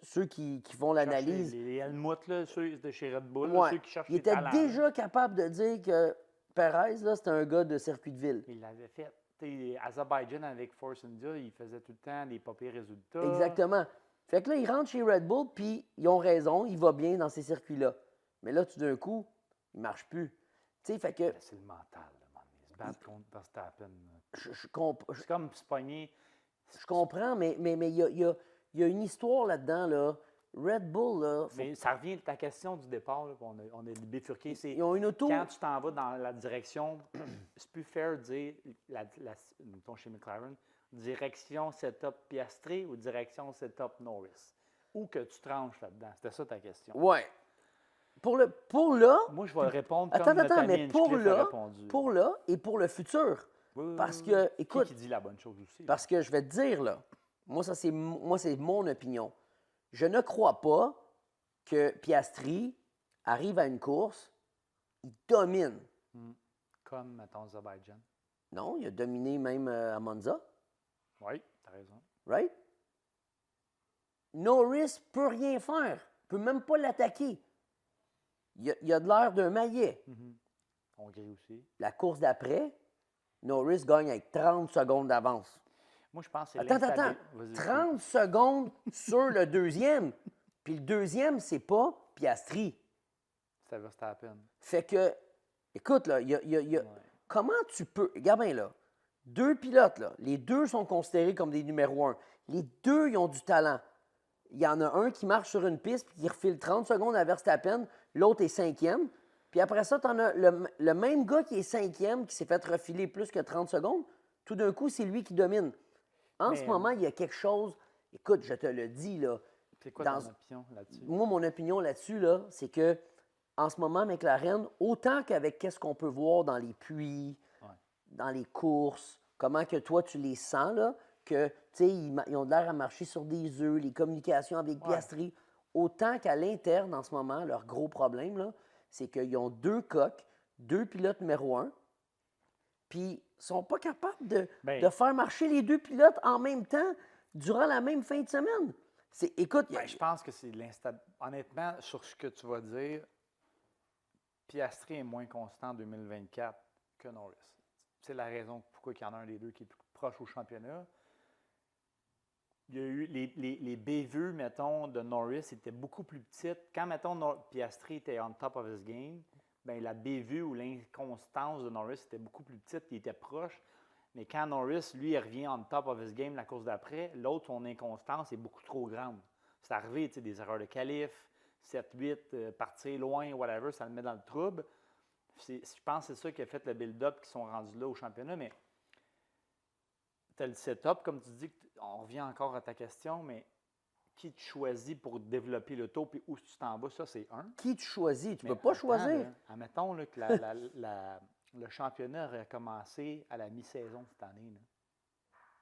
ceux qui font l'analyse. Les Helmut, là, ceux de chez Red Bull, Ouais. ceux qui cherchent Il les était talents. déjà capable de dire que Perez, là, c'était un gars de circuit de ville. Il l'avait fait. T'sais, Azerbaijan avec Force India, il faisait tout le temps des pas pires résultats. Exactement. Fait que là, il rentre chez Red Bull, puis ils ont raison, il va bien dans ces circuits-là. Mais là, tout d'un coup, il ne marche plus. Tu sais, fait que Mais c'est le mental, là, man. Se battre contre Verstappen. Là. je C'est comme se pogner. comprends, mais il y a une histoire là-dedans, là. Red Bull, là, Mais ça revient à ta question du départ, là, puis on est bifurqué. C'est ils ont une auto. quand tu t'en vas dans la direction, c'est plus fair de dire, mettons chez McLaren, direction setup Piastri ou direction setup Norris. Où que tu tranches là-dedans? C'était ça ta question. Ouais. Pour là, Moi, je vais répondre attends, comme notre ami mais pour Hinchcliffe a là, répondu. pour là et pour le futur. Oui, oui, Parce oui. que, Qui écoute, dit la bonne chose aussi? parce que je vais te dire, là, Moi, c'est mon opinion. Je ne crois pas que Piastri arrive à une course, il domine. Comme, mettons, Azerbaijan. Non, il a dominé même à Monza. Oui, tu as raison. Right? Norris peut rien faire. Il peut même pas l'attaquer. Il a de l'air d'un maillet. Hongrie aussi. La course d'après, Norris gagne avec 30 secondes d'avance. Moi, je pense que c'est Attends. 30 secondes sur le deuxième. Puis le deuxième, c'est pas Piastri. C'est Verstappen. Fait que, écoute, là, comment tu peux. Regarde bien là. Deux pilotes, là, les deux sont considérés comme des numéros 1. Les deux, ils ont du talent. Il y en a un qui marche sur une piste puis qui refile 30 secondes à Verstappen, l'autre est cinquième. Puis après ça, tu en as le même gars qui est cinquième, qui s'est fait refiler plus que 30 secondes. Tout d'un coup, c'est lui qui domine. En ce moment, il y a quelque chose. Écoute, je te le dis, là. C'est quoi ton opinion là-dessus? Moi, mon opinion là-dessus, là, c'est que en ce moment, McLaren, autant qu'avec qu'est-ce qu'on peut voir dans les puits, dans les courses, comment que toi, tu les sens, là, que, tu sais, ils ont l'air à marcher sur des œufs, les communications avec Piastri, autant qu'à l'interne, en ce moment, leur gros problème, là, c'est qu'ils ont deux coques, deux pilotes numéro 1, puis ils ne sont pas capables de faire marcher les deux pilotes en même temps durant la même fin de semaine. Écoute, je pense que c'est honnêtement, sur ce que tu vas dire, Piastri est moins constant en 2024 que Norris. C'est la raison pourquoi il y en a un des deux qui est plus proche au championnat. Il y a eu les bévues, mettons, de Norris étaient beaucoup plus petites. Quand, mettons, Piastri était on top of his game, bien, la bévue ou l'inconstance de Norris était beaucoup plus petite, il était proche. Mais quand Norris, lui, il revient on top of his game la course d'après, l'autre, son inconstance est beaucoup trop grande. C'est arrivé, tu sais, des erreurs de qualif, 7-8, partir loin, whatever, ça le met dans le trouble. Je pense que c'est ça qui a fait le build-up qui sont rendus là au championnat, mais tu as le setup, comme tu dis, on revient encore à ta question, mais qui tu choisis pour développer l'auto puis où tu t'en vas, ça, c'est un. Qui tu choisis? Tu ne peux pas choisir. Là, admettons là, que le championnat aurait commencé à la mi-saison cette année.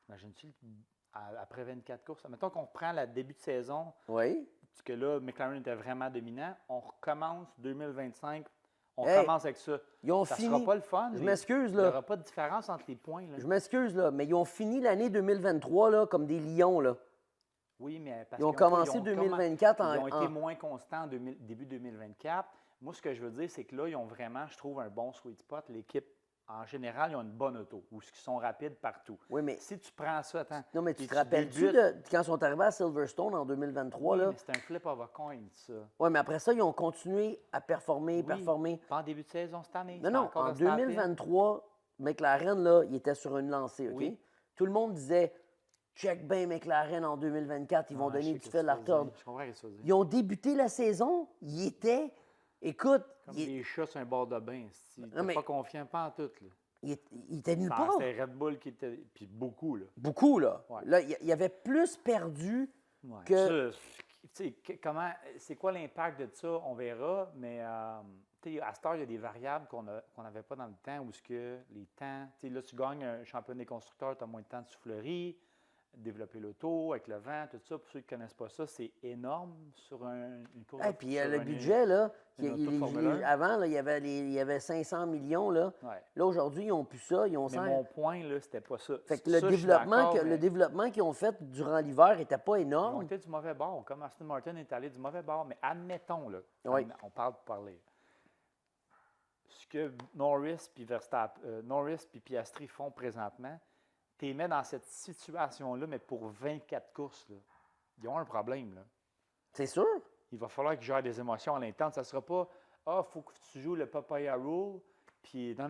Imagine-tu, après 24 courses, admettons qu'on reprend le début de saison, que là, McLaren était vraiment dominant, on recommence 2025, on commence avec ça. Ça ne sera pas le fun. Je m'excuse, là. Il n'y aura pas de différence entre les points. Là. Je m'excuse, là, mais ils ont fini l'année 2023 là, comme des lions, là. Oui, mais parce ils ont commencé 2024 Ils ont été moins constants début 2024. Moi, ce que je veux dire, c'est que là, ils ont vraiment, je trouve, un bon sweet spot. L'équipe, en général, ils ont une bonne auto, ou ils sont rapides partout. Oui, mais si tu prends ça, attends. Non, mais tu te rappelles-tu quand ils sont arrivés à Silverstone en 2023? Oui, là? mais c'est un flip of a coin, ça. Oui, mais après ça, ils ont continué à performer. Pas en début de saison cette année. Non, en 2023, McLaren, là, il était sur une lancée, OK? Oui. Tout le monde disait, check bien McLaren en 2024, ils vont donner du fil à retordre. Ils ont débuté la saison, ils étaient, écoute... Comme des chats sur un bord de bain. Tu n'es pas confiant, pas en tout, là. Il était nulle part. C'était Red Bull qui était... Puis beaucoup, là. Beaucoup, là. Ouais. Là, il avait plus perdu que... Comment... C'est quoi l'impact de ça? On verra, mais... à cette heure, il y a des variables qu'on n'avait pas dans le temps, où les temps... Là, tu gagnes un championnat des constructeurs, tu as moins de temps de soufflerie, développer l'auto avec le vent, tout ça. Pour ceux qui ne connaissent pas ça, c'est énorme sur une course. Et puis le budget, là, avant, là, il y avait 500 millions. Là, là aujourd'hui, ils n'ont plus ça. Ils ont mais mon point, là, c'était pas ça. Fait que le développement qu'ils ont fait durant l'hiver n'était pas énorme. Ils ont été du mauvais bord. Comme Aston Martin est allé du mauvais bord. Mais admettons, là, on parle pour parler. Ce que Norris puis Piastri font présentement, tu les mets dans cette situation-là, mais pour 24 courses, là, ils ont un problème. Là. C'est sûr. Il va falloir qu'ils gèrent des émotions à l'interne. Ça ne sera pas « Ah, il faut que tu joues le papaya rule. » Puis non.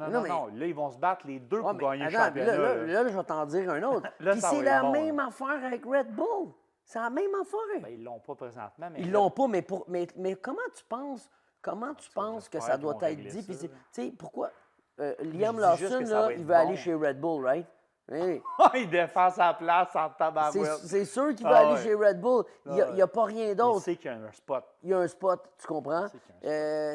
Là, ils vont se battre les deux pour gagner le championnat. Là, je vais t'en dire un autre. Puis c'est la même affaire avec Red Bull. C'est la même affaire. Ben, ils ne l'ont pas présentement. Mais ils ne l'ont pas, mais comment tu penses que ça doit être dit? Puis tu sais, pourquoi Liam Lawson, là, il veut aller chez Red Bull, right? Oui. Il défend sa place en tabarouette. C'est sûr qu'il va aller chez Red Bull. Il n'y a pas rien d'autre. Il sait qu'il y a un spot. Il y a un spot, tu comprends?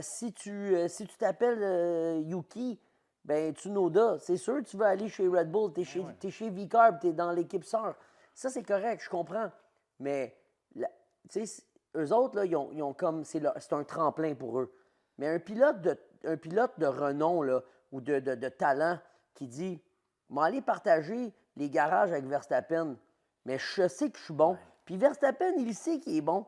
Si tu t'appelles Yuki, ben Tsunoda, c'est sûr que tu vas aller chez Red Bull. Tu es chez V-Carb, tu es dans l'équipe sœur. Ça, c'est correct, je comprends. Mais, tu sais, eux autres, là, ils ont comme. C'est un tremplin pour eux. Mais un pilote de renom, là, ou de talent, qui dit m'en aller partager les garages avec Verstappen, mais je sais que je suis bon. Ouais. Puis Verstappen, il sait qu'il est bon.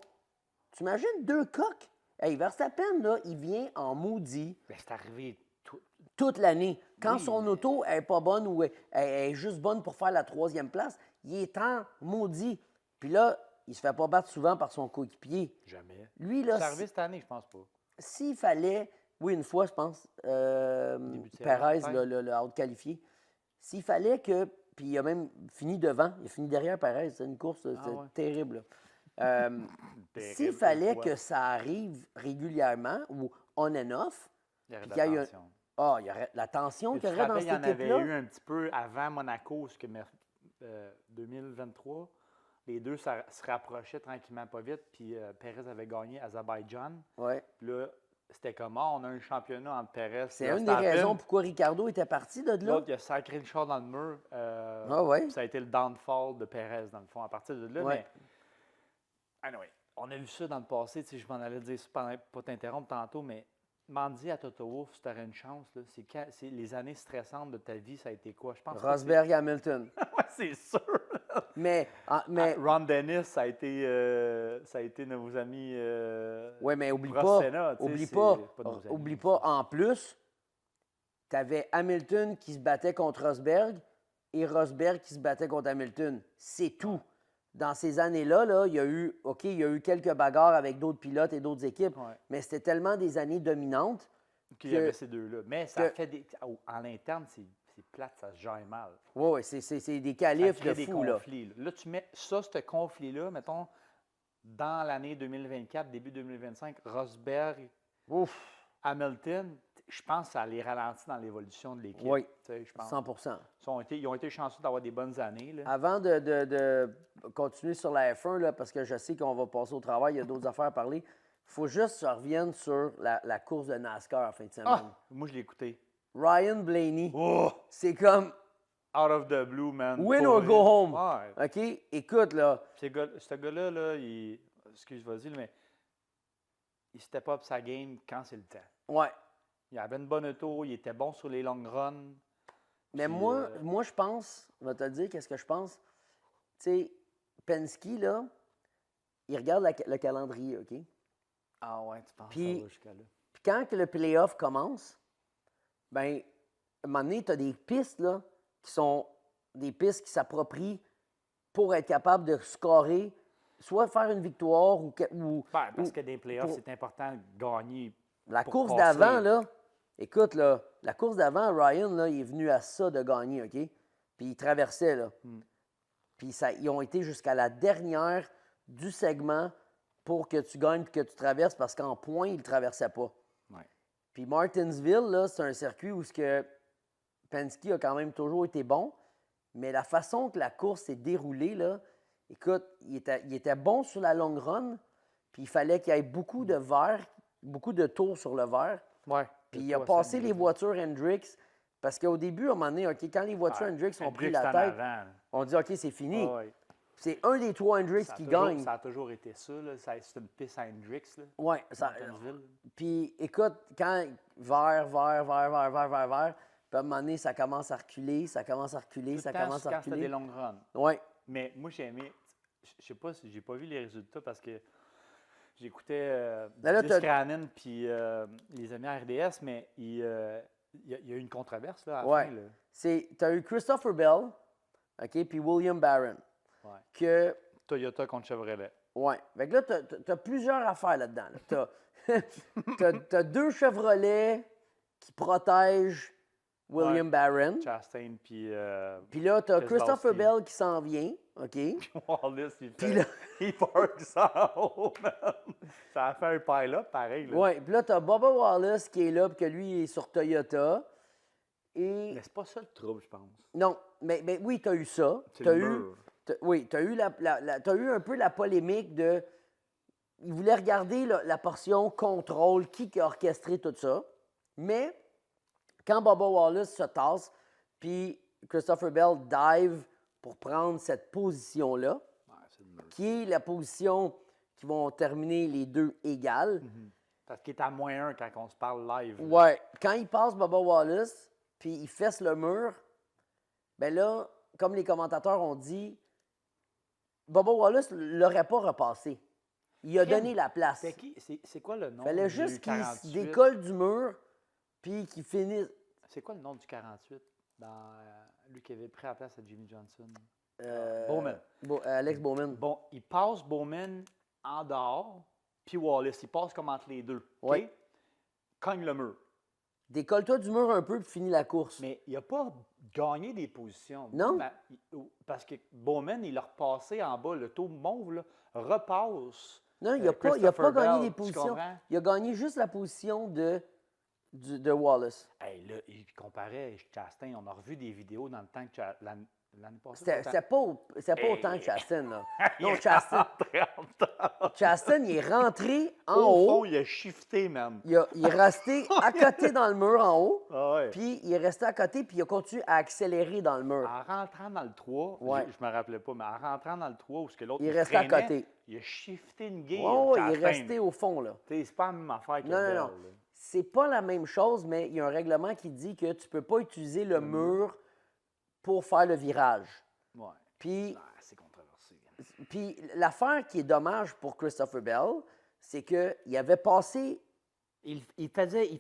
Tu imagines deux coques? Hey, Verstappen, là, il vient en maudit Ben, c'est arrivé toute l'année. Quand Oui, son mais- auto n'est pas bonne ou elle est juste bonne pour faire la troisième place, il est en maudit. Puis là, il se fait pas battre souvent par son coéquipier. Jamais. Lui, là, C'est arrivé cette année, je pense pas. s'il fallait, oui, une fois, je pense, Début de saison, Perez peut-être. l'a out-qualifié. S'il fallait que, puis il a même fini devant, il a fini derrière Perez, c'est une course, c'est ouais. terrible, là. Terrible, S'il fallait une fois. que ça arrive régulièrement ou on and off, Il y aurait de puis qu'il y a eu la tension. il y aurait la tension Mais qu'il tu y te aurait dans rappelles, il y cette en avait équipe-là. eu un petit peu avant Monaco, 2023. Les deux se rapprochaient tranquillement pas vite, puis Perez avait gagné Azerbaïdjan. Ouais. Puis là, c'était comment? On a un championnat entre Perez C'est et une des Verstappen. raisons pourquoi Ricardo était parti de là. L'autre, il a sacré le char dans le mur. Ah ouais? Ça a été le downfall de Perez, dans le fond, à partir de là. Ouais. Mais, anyway, on a vu ça dans le passé. Tu sais, je m'en allais dire ça pendant pas t'interrompre tantôt, mais m'en dis à Toto Wolff, si tu aurais une chance, là, c'est les années stressantes de ta vie, ça a été quoi? Je pense pas que c'est- Rosberg Hamilton. Ouais, c'est sûr. Mais Ron Dennis, ça a été nos amis. ouais, mais oublie Prost pas, Senna, tu sais, oublie c'est pas, pas nos amis, oublie ça. pas, en plus, tu avais Hamilton qui se battait contre Rosberg et Rosberg qui se battait contre Hamilton. C'est tout. Dans ces années-là, là, il y a eu quelques bagarres avec d'autres pilotes et d'autres équipes, Ouais. mais c'était tellement des années dominantes. Qu'il y avait ces deux-là. Mais ça que- fait des. En interne, c'est plate, ça se gère mal. Oui, c'est des Ça qualifs crée de des fou, là. conflits. Là, tu mets ça, ce conflit-là, mettons, dans l'année 2024, début 2025, Rosberg, Ouf, Hamilton, je pense que ça les ralentit dans l'évolution de l'équipe. Oui. Tu sais, je pense. 100%. Ils ont été chanceux d'avoir des bonnes années. Là. Avant de continuer sur la F1, là, parce que je sais qu'on va passer au travail, il y a d'autres affaires à parler, il faut juste que je revienne sur la course de NASCAR en fin de semaine. Ah! Moi, je l'ai écouté. Ryan Blaney, Oh! c'est comme Out of the blue, man. win Pour or vrai. go home. Ouais. OK? Écoute, là, Ce gars-là, là, excuse, vas-y, mais il step up sa game quand c'est le temps. ouais. Il avait une bonne auto, il était bon sur les long runs. Mais Puis, moi, je pense, je vais te dire qu'est-ce que je pense. Tu sais, Penske, là, il regarde le calendrier, OK? Ah ouais, tu penses Puis- ça va jusqu'à là. Puis quand que le playoff commence, ben, à un moment donné, tu as des pistes, là, qui sont des pistes qui s'approprient pour être capable de scorer, soit faire une victoire ou Ben, parce ou- que des playoffs, pour- c'est important de gagner. la pour course passer. d'avant, là. Écoute, là, la course d'avant, Ryan, là, il est venu à ça de gagner, OK? Puis il traversait, là. Puis ils ont été jusqu'à la dernière du segment pour que tu gagnes et que tu traverses parce qu'en point, il ne traversait pas. Ouais. Puis Martinsville, là, c'est un circuit où ce que Penske a quand même toujours été bon, mais la façon que la course s'est déroulée, là, écoute, il était bon sur la long run, puis il fallait qu'il y ait beaucoup de verre, beaucoup de tours sur le verre. Ouais. Puis il a passé les voitures Hendrix, parce qu'au début, à un moment donné, OK, quand les voitures Hendrix ont pris la tête, on dit OK, c'est fini. Ah ouais. C'est un des trois Hendrix Ça a qui toujours- gagne. Ça a toujours été ça. Là. C'est une piste à Hendrix. Là, Oui, ça. Martinsville. Puis écoute, quand vert, puis à un moment donné, ça commence à reculer, ça commence à reculer, Tout ça le temps, commence à quand c'était des reculer. longues runs. Oui, Mais moi, j'ai aimé. Je sais pas si j'ai pas vu les résultats parce que j'écoutais Là, t'as- Discranen puis les amis RDS, mais il y a eu une controverse là, à la Ouais. fin. Là. tu as eu Christopher Bell, OK, puis William Barron. Ouais. Que, Toyota contre Chevrolet. ouais. Fait que là, tu as plusieurs affaires là-dedans. Tu as deux Chevrolet qui protègent William Barron. Chastain puis Puis là, tu as Keselowski. Christopher Bell qui s'en vient, OK? Wallace, Puis là- il park ça en haut, man. Ça a fait un pile-up pareil. Là. Oui, puis là, tu as Bubba Wallace qui est là, puis que lui, il est sur Toyota. Et Mais c'est pas ça le trouble, je pense. non, mais oui, tu as eu ça. C'est T'as le eu, mur. oui, tu as eu, t'as eu un peu la polémique de. Il voulait regarder la portion contrôle, qui a orchestré tout ça. Mais quand Bubba Wallace se tasse, puis Christopher Bell dive pour prendre cette position-là, Ouais, c'est le mur. qui est la position qui vont terminer les deux égales. Parce qu'il est à -1 quand on se parle live. là. Ouais, quand il passe Bubba Wallace, puis il fesse le mur, ben là, comme les commentateurs ont dit, Bubba Wallace ne l'aurait pas repassé. Il a Kim, donné la place. C'est quoi le nom Il fallait du juste qu'il 48? se décolle du mur, puis qu'il finisse. C'est quoi le nom du 48 dans lui qui avait pris la place à Jimmy Johnson? euh, Bowman. Alex Bowman. Bon, il passe Bowman en dehors, puis Wallace. Il passe comme entre les deux. OK? Ouais. Cogne le mur. Décolle-toi du mur un peu, puis finis la course. Mais il n'a pas gagné des positions. Non. Parce que Bowman, il a repassé en bas. Le taux mauve là, repasse. Non, il n'a pas Christopher gagné Bell, des tu positions. comprends? Il a gagné juste la position de Wallace. Hey, là, il comparait Chastain. On a revu des vidéos dans le temps que l'année passée. C'était pas autant que Chastain, là. Il Non, est Chastain, rentré en retard. Chastain, il est rentré en Au haut. fond, il a shifté, man. Il est resté à côté dans le mur en haut. Ah ouais. Puis il est resté à côté, puis il a continué à accélérer dans le mur. En rentrant dans le 3, Ouais. je me rappelais pas, mais en rentrant dans le 3, où ce que l'autre Il est resté à freinait, côté. il a shifté une gear. Ouais, il est Chastain. resté au fond, là. Tu sais, c'est pas la même affaire que Non, Bell, non. là. C'est pas la même chose, mais il y a un règlement qui dit que tu peux pas utiliser le mur pour faire le virage. Ouais. Puis, Ah, c'est controversé. puis l'affaire qui est dommage pour Christopher Bell, c'est qu'il avait passé. Il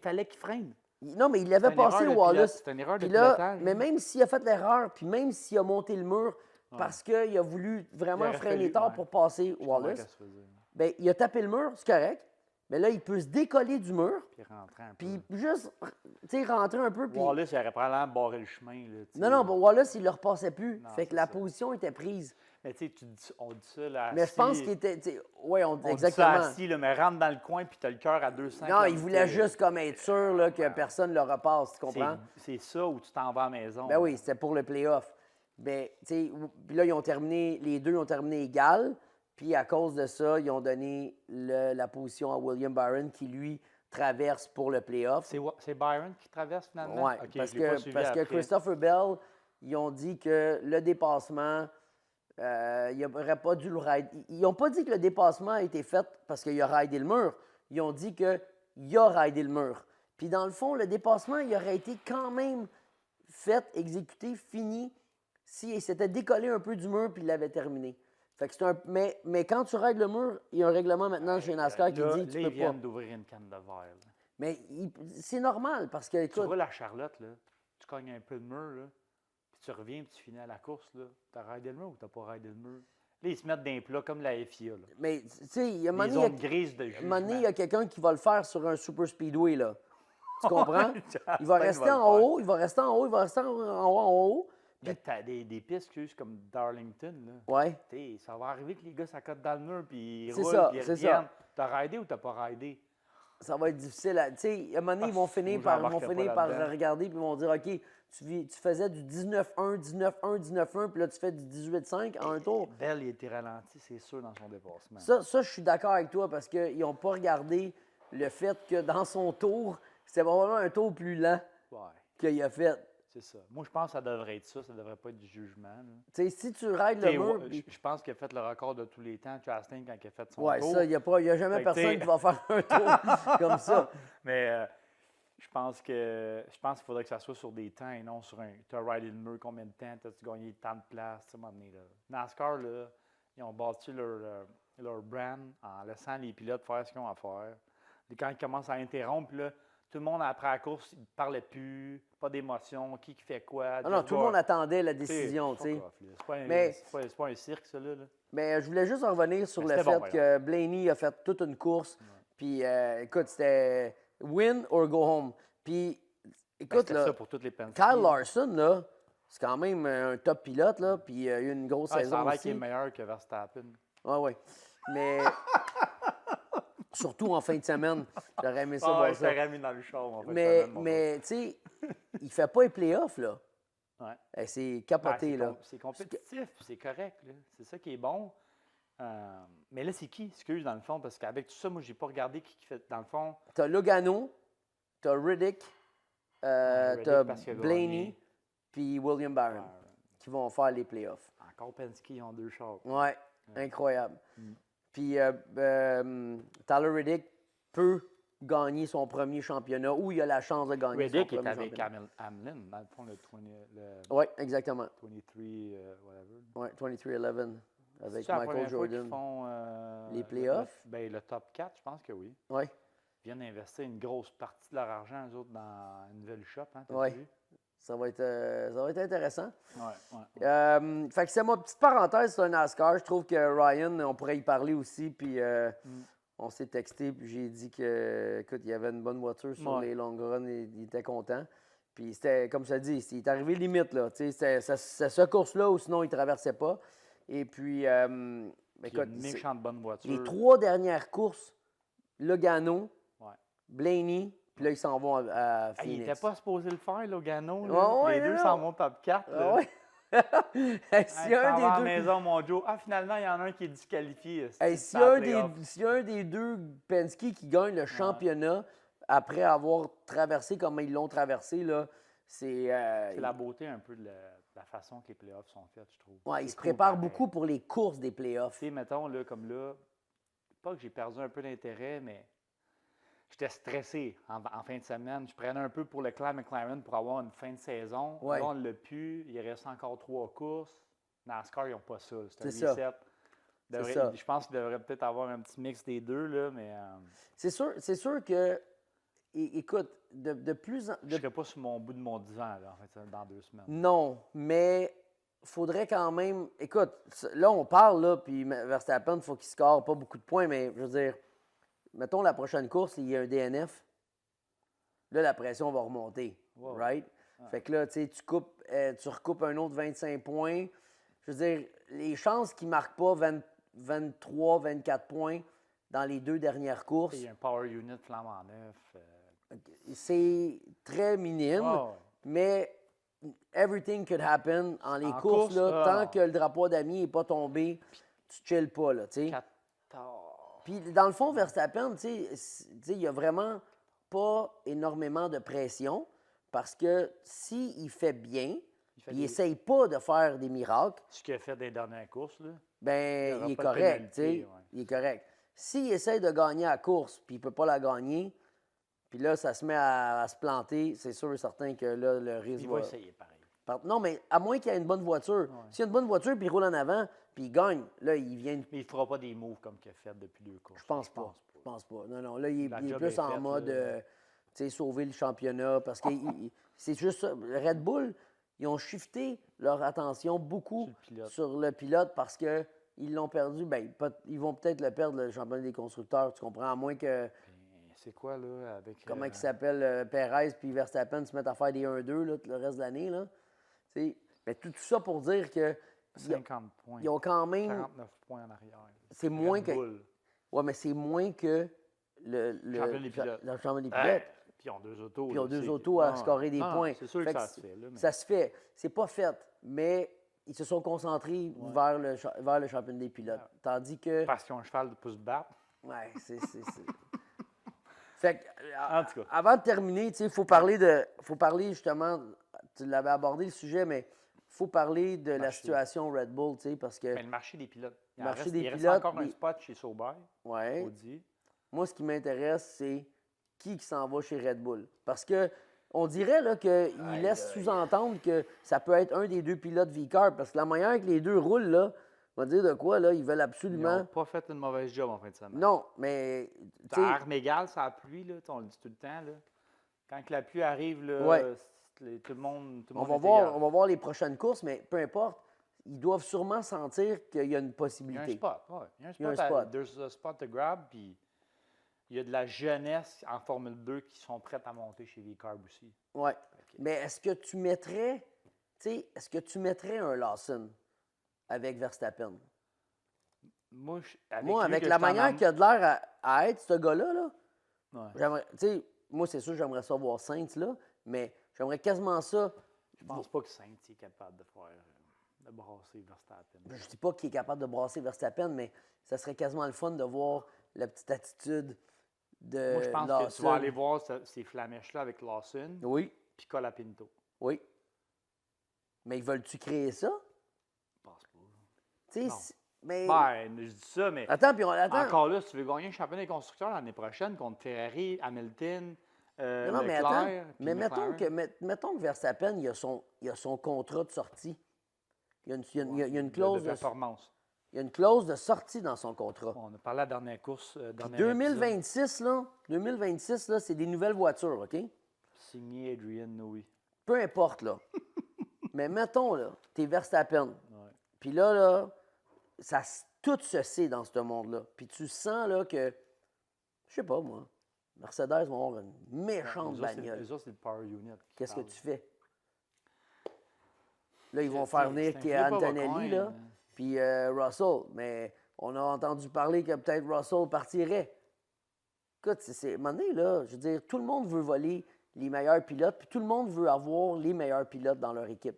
fallait qu'il freine. Non, mais il avait une passé erreur de Wallace. c'est une erreur de Puis là, pilotage, mais hein. même s'il a fait l'erreur, puis même s'il a monté le mur parce qu'il a voulu vraiment aurait freiner fallu, tard ouais. pour passer Je comprends Wallace, qu'est-ce que ça veut dire. bien, il a tapé le mur, c'est correct. Mais là, il peut se décoller du mur, Puis rentrer un peu. puis juste, tu sais, rentrer un peu. Puis... Wallace, il aurait probablement barré le chemin. Là, tu sais. Non, ben, Wallace, il ne le repassait plus. Non, Fait que c'est la ça. position était prise. Mais tu sais, on dit ça là. Mais je pense assis. qu'il était. Oui, On dit ça exactement. assis, là, mais rentre dans le coin puis tu as le cœur à 200. Non, il voulait juste comme être sûr là, que personne ne le repasse, tu comprends? C'est ça où tu t'en vas à la maison. Ben oui, c'était pour le playoff. Ben, tu sais, puis là, les deux ont terminé égal. Puis à cause de ça, ils ont donné la position à William Byron qui, lui, traverse pour le playoff. C'est Byron qui traverse finalement? Oui, Ok, parce je l'ai pas que, suivi parce que après. Christopher Bell, ils ont dit que le dépassement, il n'aurait pas dû le rider. Ils n'ont pas dit que le dépassement a été fait parce qu'il a ridé le mur. Ils ont dit qu'il a ridé le mur. Puis dans le fond, le dépassement, il aurait été quand même fait, exécuté, fini, s'il s'était décollé un peu du mur puis il l'avait terminé. Fait que mais quand tu rides le mur, il y a un règlement maintenant chez NASCAR qui Là, dit que tu ils peux pas. viennent d'ouvrir une canne de verre. là. Mais c'est normal parce que, Tu écoute, vois la Charlotte, là, tu cognes un peu le mur, là, puis tu reviens puis tu finis à la course. Tu as ridé le mur ou tu n'as pas ridé le mur? Là, ils se mettent d'un plat comme la FIA. Là. mais tu sais, il y a un moment Les donné, zones grises de un jugement. moment donné, il y a quelqu'un qui va le faire sur un super speedway, là. Tu comprends? Chastain Il va rester le en faire. haut, il va rester en haut, il va rester en haut. Mais tu as des pistes excuse, comme Darlington. Là. Ouais. T'sais, ça va arriver que les gars s'accotent dans le mur puis ils C'est roulent ça, puis ils c'est reviennent. ça. T'as ridé ou t'as pas ridé? Ça va être difficile. Tu sais, à un moment donné, ils vont finir moi, par j'embarquerai pas là-dedans. regarder puis ils vont dire, OK, tu faisais du 19-1, 19-1, 19-1, puis là, tu fais du 18-5 en un tour. Bell, il était ralenti, c'est sûr, dans son dépassement. Ça, je suis d'accord avec toi parce qu'ils n'ont pas regardé le fait que dans son tour, c'était probablement un tour plus lent Ouais, qu'il a fait. c'est ça. Moi, je pense que ça devrait être ça. Ça devrait pas être du jugement. là. Tu sais, si tu rides T'sais, le mur... puis- je pense qu'il a fait le record de tous les temps, Chastain, quand il a fait son Ouais, tour. ça, il n'y a jamais Fait que, personne t'sais- qui va faire un tour comme ça. Mais je pense qu'il faudrait que ça soit sur des temps et non sur un. Tu as ridé le mur, combien de temps? As-tu gagné tant de place? À un moment donné, là. NASCAR, là, ils ont bâti leur brand en laissant les pilotes faire ce qu'ils ont à faire. Et quand ils commencent à interrompre, là, tout le monde après la course, il ne parlait plus, pas d'émotion, qui fait quoi. Ah non, tout le monde attendait la T'sais, décision, tu sais. fuck off, là. C'est pas, Mais- c'est pas un cirque, ça, là. Mais je voulais juste en revenir sur Mais le c'était fait bon, par que Blaney a fait toute une course. Puis, écoute, c'était win or go home. Puis, Ben, écoute, c'était là, ça pour toutes les Penske. Kyle Larson, là, c'est quand même un top pilote, là. Puis, il a eu une grosse Ah, ça saison a l'air aussi. qu'il est meilleur que Verstappen. Ah oui. Mais surtout en fin de semaine, j'aurais aimé ça Ah, voir il ça. s'est remis dans le char, en fait. Mais tu sais, il fait pas les playoffs, là. Ouais. Eh, c'est Ben, capoté, là. c'est compétitif, puis c'est correct. là. C'est ça qui est bon. Mais là, c'est qui, excuse, dans le fond? Parce qu'avec tout ça, moi, j'ai pas regardé qui fait, dans le fond. T'as Logano, t'as Riddick, Reddick t'as parce qu'il a Blaney, gagné. puis William Byron qui vont faire les playoffs. Encore Penske, ils ont 2 chars. Ouais, incroyable. Mm. Puis Tyler Reddick peut gagner son premier championnat ou il a la chance de gagner Reddick son est premier avec championnat. Hamlin, dans le fond, le Oui, exactement. 23, whatever. Oui, 23-11 avec C'est la Michael première fois qu'ils Jordan. font Les playoffs? Le top 4, je pense que oui. Oui, Ils viennent investir une grosse partie de leur argent, eux autres, dans une nouvelle shop. Hein, t'as Ouais. vu? ça va être intéressant. Ouais. Fait que c'est ma petite parenthèse sur un NASCAR. Je trouve que Ryan, on pourrait y parler aussi. Puis on s'est texté, puis j'ai dit que, écoute, il y avait une bonne voiture sur Ouais. les long runs et il était content. Puis c'était, comme je te dis, il est arrivé limite, là. Tu sais, c'est ce course-là ou sinon il ne traversait pas. Et puis, Puis il y a écoute, une méchante bonne voiture. les 3 dernières courses, Logano, Ouais. Blaney, puis là, ils s'en vont à Ah, il Phoenix. n'était pas supposé le faire, Logano. Ouais, Les deux non. s'en vont top 4. Ah Là. ouais? Hey, s'il y a T'en vas à un la des deux... maison, mon Joe. Ah, finalement, il y en a un qui est disqualifié. Hey, s'il y a un des deux Penske qui gagne le championnat après avoir traversé comme ils l'ont traversé, là, c'est... C'est la beauté un peu de la façon que les playoffs sont faits, je trouve. Ouais, ils C'est se cool, préparent pareil. beaucoup pour les courses des playoffs. Tu sais, mettons, là, comme là, pas que j'ai perdu un peu d'intérêt, mais j'étais stressé en fin de semaine. Je prenais un peu pour le Clan McLaren pour avoir une fin de saison. Ouais. Là, on ne l'a plus. Il reste encore 3 courses. NASCAR, ils n'ont pas ça. C'est un C'est ça. reset. C'est ça. Je pense qu'il devrait peut-être avoir un petit mix des deux, là, mais C'est sûr que... Écoute, de plus en... je ne serais pas sur mon bout de mon divan là, en fait, dans 2 semaines. Non, mais faudrait quand même... Écoute, là, on parle, là, puis Verstappen, il faut qu'il score pas beaucoup de points, mais je veux dire, mettons la prochaine course, il y a un DNF. Là, la pression va remonter, Wow. right? Fait que là, tu sais, tu recoupes un autre 25 points. Je veux dire, les chances qu'il ne marque pas 23, 24 points dans les 2 dernières courses, Il y a un power unit flambant neuf. c'est très minime. Ouais. Mais everything could happen en les En courses, course, là, ah. tant que le drapeau d'amis n'est pas tombé, tu chilles pas, là, tu sais. 14. Puis dans le fond, Verstappen, tu sais, il n'y a vraiment pas énormément de pression parce que s'il fait bien, il n'essaye pas de faire des miracles, Ce qu'il a fait des dernières courses, là. ben aura il est pas de correct, tu sais. pénalité, ouais. Il est correct. S'il essaye de gagner à la course, puis il ne peut pas la gagner, puis là, ça se met à se planter, c'est sûr et certain que là, le risque Il va... va essayer pareil. Non, mais à moins qu'il y ait une bonne voiture. S'il y a une bonne voiture, puis il roule en avant, puis il gagne, là, il vient... Mais il ne fera pas des moves comme qu'il a fait depuis 2 courses. Je pense pas. Je pense pas. Non, là, il La est job plus est en faite, mode, là. tu sais, sauver le championnat, parce que c'est juste ça. Red Bull, ils ont shifté leur attention beaucoup sur le pilote parce que ils l'ont perdu. Ben, ils vont peut-être le perdre, le championnat des constructeurs, tu comprends, à moins que... C'est quoi, là, avec... Comment il s'appelle, Perez puis Verstappen se mettent à faire des 1-2 là, le reste de l'année, là. Tu sais, mais tout ça pour dire que 50 points. ils ont quand même... 49 points en arrière. C'est moins Red que... Bull. Ouais, mais c'est moins que le Championnat des pilotes. le championnat des pilotes. Hey, puis ils ont 2 autos. Puis ils ont là, 2 c'est- autos à Ah, scorer des non, points. C'est sûr Fait que ça se fait, là. Mais... Ça se fait. C'est pas fait, mais ils se sont concentrés vers le championnat des pilotes. Ouais. Tandis que... Parce qu'ils ont un cheval de pouce battre. Ouais, c'est... Fait que, En tout cas. avant de terminer, il faut parler justement, tu l'avais abordé le sujet, mais il faut parler de la Marché. situation Red Bull, tu sais, parce que... Mais le marché des pilotes. Il Marché reste, des il reste pilotes, encore un les- spot chez Sauber, Ouais. Audi. Moi, ce qui m'intéresse, c'est qui s'en va chez Red Bull. Parce que on dirait là, qu'il laisse sous-entendre que ça peut être un des 2 pilotes V-Car. Parce que la manière que les 2 roulent, là, on va dire de quoi, là, ils veulent Ils absolument... n'ont pas fait une mauvaise job en fin de semaine. Non, mais... tu À sais, armes égales, ça la pluie, là, on le dit tout le temps. Là. Quand que la pluie arrive, là, Ouais. tout le monde on est va égal. voir les prochaines courses, mais peu importe, ils doivent sûrement sentir qu'il y a une Il y a un possibilité. spot, ouais. Il y a un Il y a un spot. spot. There's a spot to grab, puis il y a de la jeunesse en Formule 2 qui sont prêtes à monter chez V-Carb aussi. Ouais. Mais est-ce que tu mettrais, un Lawson avec Verstappen? Moi, Moi, avec lui, la que je t'en manière am- qu'il a de l'air à être, ce gars-là, là, Ouais. j'aimerais, tu sais, moi, c'est sûr, j'aimerais ça voir Saints, là, mais j'aimerais quasiment ça. Je pense pas que Sainz est capable de faire de brasser Verstappen. Je dis pas qu'il est capable de brasser Verstappen, mais ça serait quasiment le fun de voir la petite attitude de Moi, je pense que tu Lawson. vas aller voir ces flamèches-là avec Lawson Oui, puis Colapinto. oui. Mais ils veulent-tu créer ça? Je pense pas. Tu sais, Non. mais... Ben, je dis ça, mais Attends, puis attends. encore là, si tu veux gagner un championnat des constructeurs l'année prochaine contre Ferrari, Hamilton, Non, mais attends. Leclerc, puis Mais mettons McLaren. mettons que Verstappen, il a son contrat de sortie. Il y a une de clause performance. il y a une clause de sortie dans son contrat. Bon, on a parlé à la dernière course, dernier 2026, là, 2026, là, c'est des nouvelles voitures, OK? épisode. Signé Adrian Newey. Peu importe, là. Mais mettons, là, t'es Verstappen. Ouais. Puis là, tout se sait dans ce monde-là. Puis tu sens, là, que, je sais pas, moi, Mercedes vont avoir une méchante bagnole. Eux autres, c'est le Power Unit. Qu'est-ce que tu fais? Là, ils vont C'est- faire c'est venir un flip of a Antonelli, coin, là, puis Russell. Mais on a entendu parler que peut-être Russell partirait. Écoute, à un moment donné, là, je veux dire, tout le monde veut voler les meilleurs pilotes, puis tout le monde veut avoir les meilleurs pilotes dans leur équipe.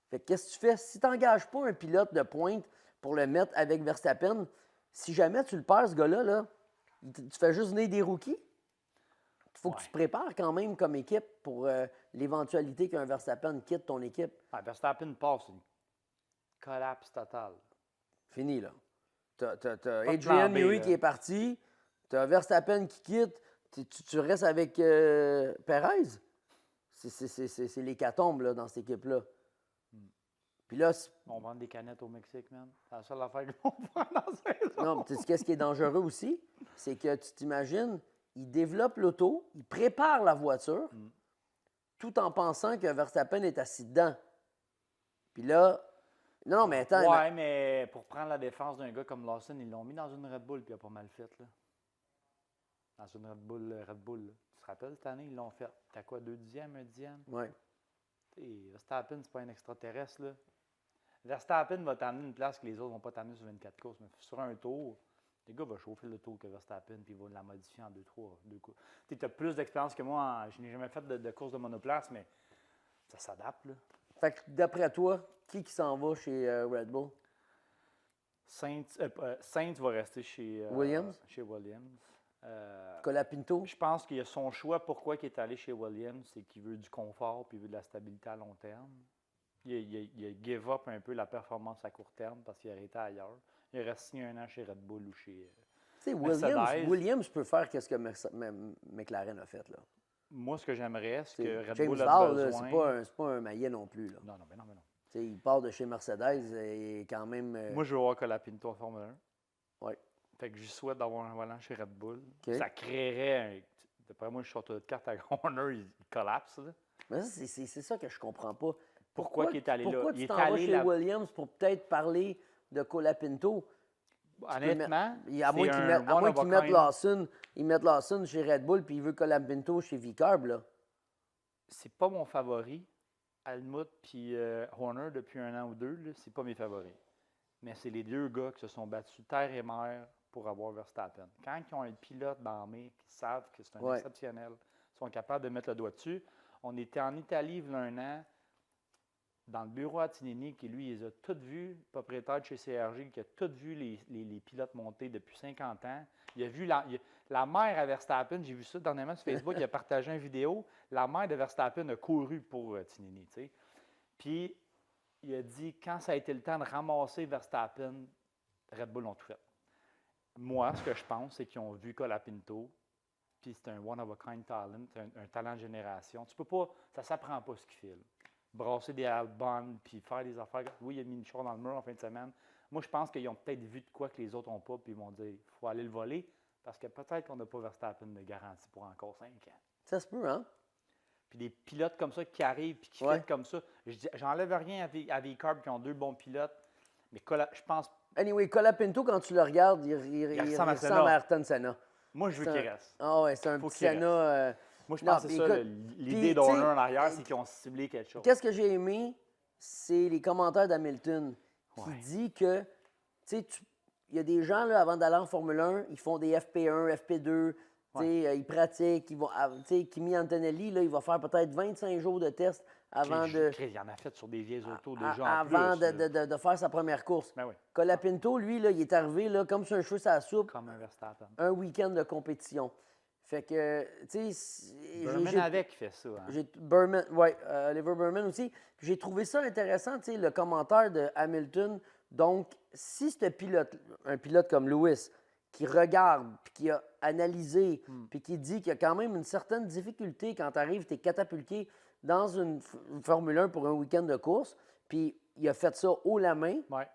Fait que qu'est-ce que tu fais? Si tu n'engages pas un pilote de pointe pour le mettre avec Verstappen, si jamais tu le perds, ce gars-là, là, tu fais juste venir des rookies. Il faut que tu te prépares quand même comme équipe pour l'éventualité qu'un Verstappen quitte ton équipe. Ah, Verstappen passe, c'est une collapse totale. Fini, là. T'as de Adrian plan B, Newey là. qui est parti. T'as Verstappen qui quitte. Tu restes avec Perez. C'est l'hécatombe, là, dans cette équipe-là. Puis là, On vend des canettes au Mexique, man. C'est la seule affaire qu'ils vont faire dans la saison. non, tu sais qu'est-ce qui est dangereux aussi? C'est que tu t'imagines, il développe l'auto, il prépare la voiture, tout en pensant que Verstappen est assis dedans. Puis là, non, mais attends. Ouais, mais pour prendre la défense d'un gars comme Lawson, ils l'ont mis dans une Red Bull, puis il a pas mal fait, là. Dans une Red Bull, là. Tu te rappelles, cette année, ils l'ont fait. T'as quoi, 2 dixièmes, 1 dixième? Ouais. Et Verstappen, c'est pas un extraterrestre, là. Verstappen va t'amener une place que les autres vont pas t'amener sur 24 courses, mais sur un tour, le gars va chauffer le tour que Verstappen, puis il va la modifier en 2 courses. Tu as plus d'expérience que moi, je n'ai jamais fait de course de monoplace, mais ça s'adapte, là. Fait que d'après toi, qui s'en va chez Red Bull? Sainz va rester chez Williams? Chez Williams. Colapinto? Je pense qu'il y a son choix. Pourquoi il est allé chez Williams, c'est qu'il veut du confort puis il veut de la stabilité à long terme. Il a give up un peu la performance à court terme parce qu'il a été ailleurs. Il a resté 1 an chez Red Bull ou chez Tu sais, Mercedes. Williams peut faire ce que McLaren a fait, là. Moi, ce que j'aimerais, c'est T'sais, que Red James Bull a Vowles, là, besoin... c'est pas un maillet non plus, là. Non, mais non. Tu sais, il part de chez Mercedes et quand même... Moi, je veux voir Colapinto en Formule 1. Oui. Fait que je souhaite d'avoir un volant chez Red Bull. OK. Ça créerait, d'après moi, je sors de carte à Horner, il collapse. Là. Mais ça, c'est ça que je comprends pas. Pourquoi qu'il est allé là? Pourquoi Il tu est t'en vas allé chez là- Williams pour peut-être parler de Colapinto? Honnêtement, À moins qu'ils mettent Lawson chez Red Bull puis il veut Colapinto chez V-Carb, là. c'est pas mon favori. Helmut puis Horner, depuis 1 an ou 2, là, c'est pas mes favoris. Mais c'est les 2 gars qui se sont battus terre et mer pour avoir Verstappen. Quand ils ont un pilote dans la main qui savent que c'est un exceptionnel, ils sont capables de mettre le doigt dessus. On était en Italie il y a 1 an, dans le bureau à Tinini, qui lui, il les a tous vus, propriétaire de chez CRG, qui a tous vu les pilotes monter depuis 50 ans. Il a vu la mère à Verstappen, j'ai vu ça dernièrement sur Facebook, il a partagé une vidéo. La mère de Verstappen a couru pour Tinini, tu sais. Puis, il a dit, quand ça a été le temps de ramasser Verstappen, Red Bull ont tout fait. Moi, ce que je pense, c'est qu'ils ont vu Colapinto, puis c'est un one-of-a-kind talent, un talent de génération. Tu peux pas, ça s'apprend pas ce qu'il fait, là. Brasser des Albon, puis faire des affaires. Oui, il a mis une chose dans le mur en fin de semaine. Moi, je pense qu'ils ont peut-être vu de quoi que les autres n'ont pas, puis ils vont dire, il faut aller le voler, parce que peut-être qu'on n'a pas Verstappen de garantie pour encore 5 ans. Ça se peut, hein? Puis des pilotes comme ça qui arrivent, puis qui font comme ça. J'enlève rien à V-Carb qui ont 2 bons pilotes, mais je pense... Anyway, Colapinto, quand tu le regardes, il ressemble à Ayrton Senna. Moi, je veux qu'il reste. Ah ouais, c'est un petit Senna... Moi, je pense que c'est ça, l'idée d'Horner en arrière, c'est qu'ils ont ciblé quelque chose. Qu'est-ce que j'ai aimé, c'est les commentaires d'Hamilton qui dit que, tu sais, il y a des gens, là, avant d'aller en Formule 1, ils font des FP1, FP2, ils pratiquent, ils vont, tu sais, Kimi Antonelli, là, il va faire peut-être 25 jours de test avant de... Il en a fait sur des vieilles autos déjà avant de faire sa première course. Ben oui. Colapinto, lui, là, il est arrivé là, comme sur un cheveu sur la soupe, comme un Verstappen. un week-end de compétition. Fait que, tu sais... Berman avec fait ça. Hein? Oliver Berman aussi. J'ai trouvé ça intéressant, tu sais, le commentaire de Hamilton Donc, si un pilote comme Lewis, qui regarde, puis qui a analysé, puis qui dit qu'il y a quand même une certaine difficulté quand tu arrives, tu es catapulté dans une Formule 1 pour un week-end de course, puis il a fait ça haut la main, Ouais.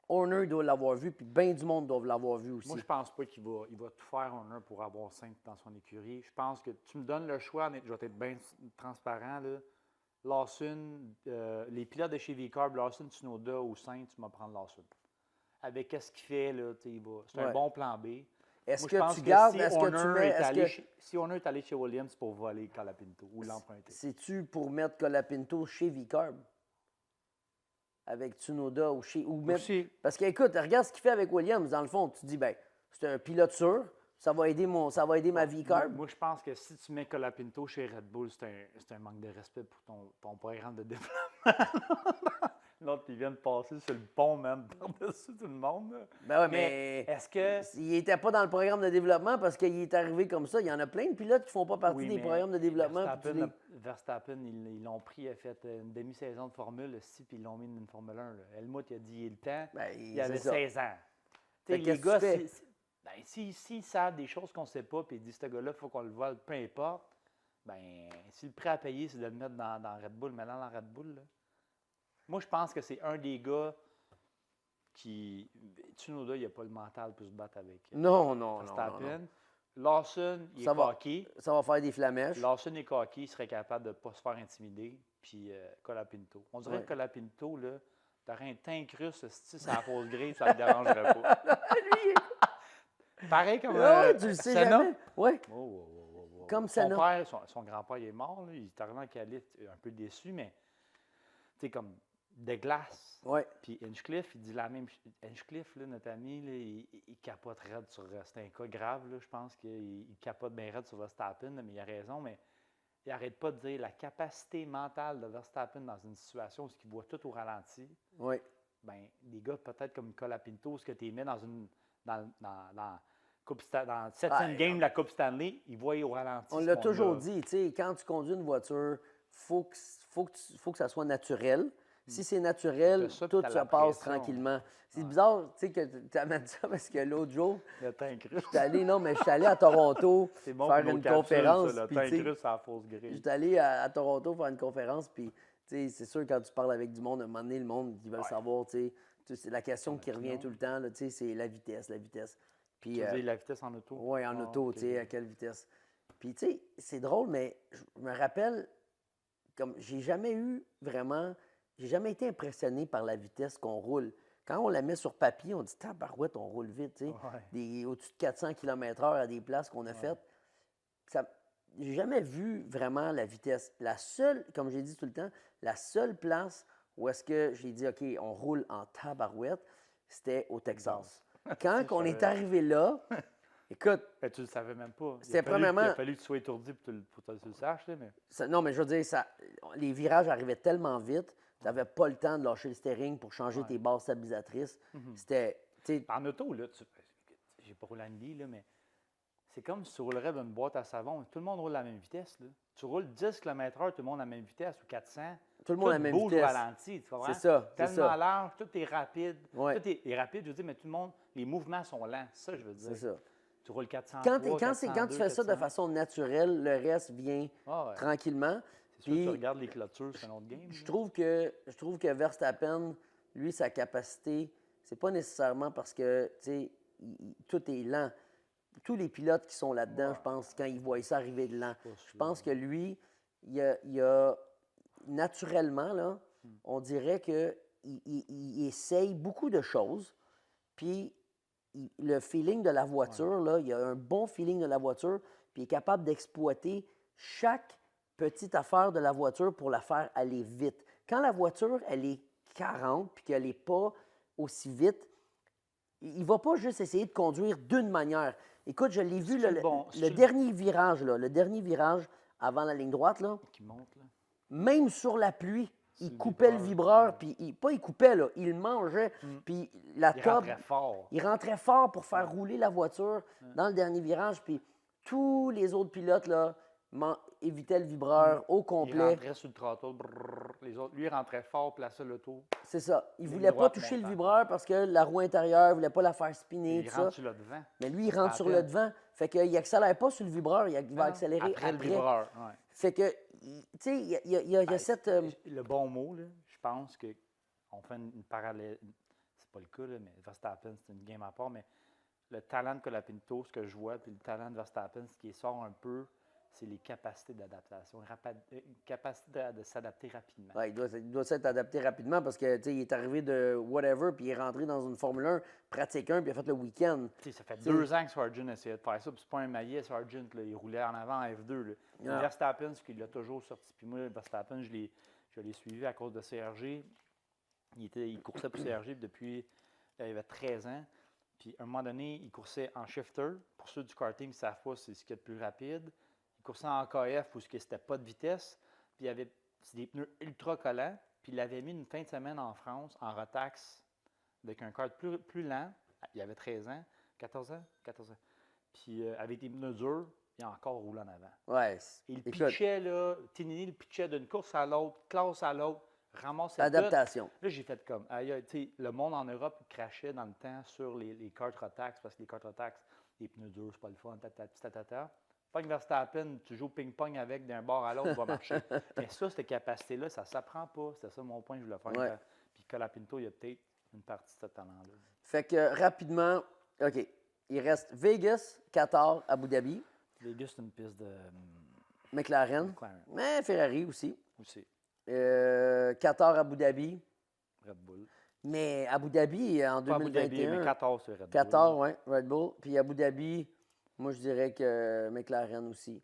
Horner doit l'avoir vu, puis bien du monde doit l'avoir vu aussi. Moi, je pense pas qu'il va tout faire Horner pour avoir 5 dans son écurie. Je pense que tu me donnes le choix, je vais être bien transparent. Là. Lawson, les pilotes de chez V-Carb, Lawson, Tsunoda ou Sainz, tu vas prendre Lawson. Avec ce qu'il fait, là, c'est un bon plan B. Est-ce Moi, que je pense tu gardes, si est-ce que tu mets, si Horner est allé chez Williams, c'est pour voler Colapinto ou l'emprunter. c'est-tu pour mettre Colapinto chez V-Carb? Avec Tsunoda ou chez... Ou même, parce qu'écoute, regarde ce qu'il fait avec Williams. Dans le fond, tu dis, ben c'est un pilote sûr, ça va aider ma V-Carb. Moi, je pense que si tu mets Colapinto chez Red Bull, c'est un manque de respect pour ton programme de développement. L'autre, il vient de passer sur le pont, même, par-dessus tout le monde. Là. Ben ouais, mais est-ce que... Il n'était pas dans le programme de développement parce qu'il est arrivé comme ça. Il y en a plein de pilotes qui ne font pas partie des programmes de développement. Verstappen, ils l'ont pris, il a fait une demi-saison de Formule 6, puis ils l'ont mis dans une Formule 1. Là. Helmut, il a dit, il est le temps. Il avait 16 ans. Les gars, s'ils savent des choses qu'on ne sait pas, puis ils disent, ce gars-là, il faut qu'on le vole, peu importe, ben si le prêt à payer, c'est de le mettre dans Red Bull, maintenant dans Red Bull, là. Moi, je pense que c'est un des gars qui... Tsunoda, il n'a pas le mental pour se battre avec Verstappen. Non. Lawson, il est cocky. Ça va faire des flamèches. Lawson est cocky, il serait capable de ne pas se faire intimider. Puis Colapinto. On dirait que Colapinto, là, t'aurais un teint crusse, si ça a la fausse grille, ça ne le dérangerait pas. Pareil comme tu le sais Senna. Jamais. Oui. Comme Senna. Son grand-père, il est mort. Là. Il est arrivé en Calife, un peu déçu, mais tu sais, comme de glace. Ouais. Puis Hinchcliffe, il dit la même chose. Hinchcliffe, là, notre ami, là, il capote raide sur... C'est un cas grave, là, je pense qu'il capote bien raide sur Verstappen, là, mais il a raison, mais il n'arrête pas de dire la capacité mentale de Verstappen dans une situation où il voit tout au ralenti. Oui. Bien, des gars peut-être comme Colapinto, ce que tu mets dans la 7e game de la Coupe Stanley, il voit au ralenti. On l'a toujours dit, tu sais, quand tu conduis une voiture, faut que ça soit naturel. Si c'est naturel, tout se passe tranquillement. C'est bizarre, tu sais, que tu amènes ça parce que l'autre jour, je suis allé à Toronto faire une conférence. J'étais allé à Toronto faire une conférence, puis c'est sûr, quand tu parles avec du monde, à un moment donné, le monde, ils veulent savoir, tu sais, c'est la question qui revient tout le temps, c'est la vitesse. Puis, tu veux dire la vitesse en auto? Oui, en auto, tu sais, à quelle vitesse. Puis, tu sais, c'est drôle, mais je me rappelle, comme j'ai jamais été impressionné par la vitesse qu'on roule. Quand on la met sur papier, on dit « Tabarouette, on roule vite », tu sais, au-dessus de 400 km/h à des places qu'on a faites. J'ai jamais vu vraiment la vitesse. La seule, comme j'ai dit tout le temps, la seule place où est-ce que j'ai dit « OK, on roule en tabarouette », c'était au Texas. Quand on est arrivé là, écoute... Ben, tu ne le savais même pas. Il a fallu que tu sois étourdi pour que tu le saches. Là, mais... Non, mais je veux dire, les virages arrivaient tellement vite, tu n'avais pas le temps de lâcher le steering pour changer tes barres stabilisatrices. C'était... En auto, là, j'ai pas roulé à Indy, là, mais c'est comme si tu roulerais d'une boîte à savon. Tout le monde roule à la même vitesse. Là. Tu roules 10 km/h, tout le monde à la même vitesse, ou 400. Tout le monde à la même vitesse. Au ralenti, tu comprends? C'est ça. Tellement large, tout est rapide. Ouais. Tout est rapide, je veux dire, mais tout le monde, les mouvements sont lents. C'est ça que je veux dire. C'est ça. Tu roules 400. Quand tu fais ça de façon naturelle, le reste vient tranquillement. C'est sûr que tu regardes les clôtures, c'est un autre game. Je trouve que Verstappen, lui, sa capacité, c'est pas nécessairement parce que, tu sais, tout est lent. Tous les pilotes qui sont là-dedans, je pense, quand ils voient ça arriver de lent, je pense que lui, il a naturellement, là, on dirait qu'il essaye beaucoup de choses, puis le feeling de la voiture, là, il a un bon feeling de la voiture, puis il est capable d'exploiter chaque petite affaire de la voiture pour la faire aller vite. Quand la voiture, elle est 40 puis qu'elle n'est pas aussi vite, il ne va pas juste essayer de conduire d'une manière. Écoute, je l'ai vu, le dernier virage, là, le dernier virage avant la ligne droite, là, qui monte, là. Même sur la pluie, il coupait le vibreur, puis il coupait, là, il le mangeait, puis la top... Il rentrait fort pour faire rouler la voiture dans le dernier virage, puis tous les autres pilotes, là, évitait le vibreur au Il complet. rentrait sur le throttle, brrr, les autres, lui, il rentrait fort, plaçait l'auto. C'est ça. Il Ligne voulait pas droite toucher le montant. vibreur parce que la roue intérieure, il voulait pas la faire spinner, Il tout ça. rentre sur le devant. Mais lui, il rentre sur le devant. Fait qu'il accélère pas sur le vibreur, il va accélérer Après le après. vibreur, ouais. Fait que, tu sais, il y a Ben, cette... Le bon mot, là, je pense qu'on fait une parallèle. C'est pas le cas, là, mais Verstappen, c'est une game à part, mais le talent de Colapinto, ce que je vois, puis le talent de Verstappen, ce qui sort un peu, c'est les capacités d'adaptation, capacité de s'adapter rapidement. Ouais, il doit s'être adapté rapidement parce que, tu sais, il est arrivé de whatever, puis il est rentré dans une Formule 1, pratique 1, puis il a fait le week-end. Tu sais, ça fait 2 ans que Sargent essayait de faire ça, puis c'est pas un maillet, Sargent, là, il roulait en avant en F2. Là. Ah. Verstappen, ce qu'il a toujours sorti. Puis moi, Verstappen, je l'ai suivi à cause de CRG. Il coursait pour CRG depuis, il avait 13 ans. Puis à un moment donné, il coursait en shifter. Pour ceux du karting qui ne savent pas, c'est ce qu'il y a de plus rapide. Il coursait en KF où c'était pas de vitesse. Puis il avait des pneus ultra collants. Puis il avait mis une fin de semaine en France, en Rotax, avec un kart plus lent. Il avait 13 ans, 14 ans. Puis avec des pneus durs, il a encore roulé en avant. Ouais. Il pitchait, là, Tinini le pitchait d'une course à l'autre, classe à l'autre, ramassait Adaptation. Là, j'ai fait comme, le monde en Europe il crachait dans le temps sur les karts Rotax, parce que les karts Rotax, les pneus durs, c'est pas le fun, tatata. Pas que Verstappen, tu joues ping-pong avec d'un bord à l'autre, va marcher. Mais ça, cette capacité-là, ça ne s'apprend pas. C'était ça mon point que je voulais faire. Ouais. Puis Colapinto, il y a peut-être une partie de ce talent-là. Fait que rapidement, OK, il reste Vegas, Qatar, Abu Dhabi, Vegas, c'est une piste de McLaren, McLaren mais Ferrari aussi. aussi. Qatar, Abu Dhabi. Red Bull. Mais Abu Dhabi, en Pas Abu 2021... Dhabi, mais 14, c'est Red Bull. Qatar, oui, Red Bull. Puis Abu Dhabi, moi, je dirais que McLaren aussi.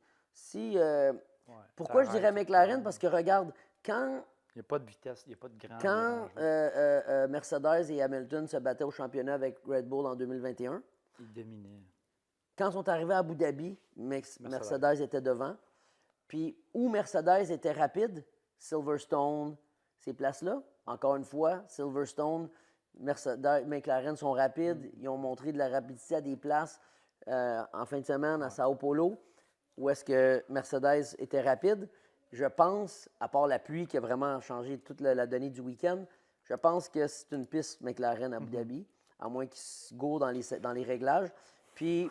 Pourquoi je dirais McLaren? Parce que regarde, quand il n'y a pas de vitesse, il n'y a pas de grand... Quand Mercedes et Hamilton se battaient au championnat avec Red Bull en 2021, ils dominaient. quand ils sont arrivés à Abu Dhabi, Mercedes était devant. Puis où Mercedes était rapide, Silverstone, ces places-là, encore une fois, Silverstone, McLaren sont rapides. Ils ont montré de la rapidité à des places en fin de semaine à Sao Paulo, où est-ce que Mercedes était rapide. Je pense, à part la pluie qui a vraiment changé toute la donnée du week-end, je pense que c'est une piste McLaren à Abu Dhabi, à moins qu'ils se gourent dans les réglages. Puis...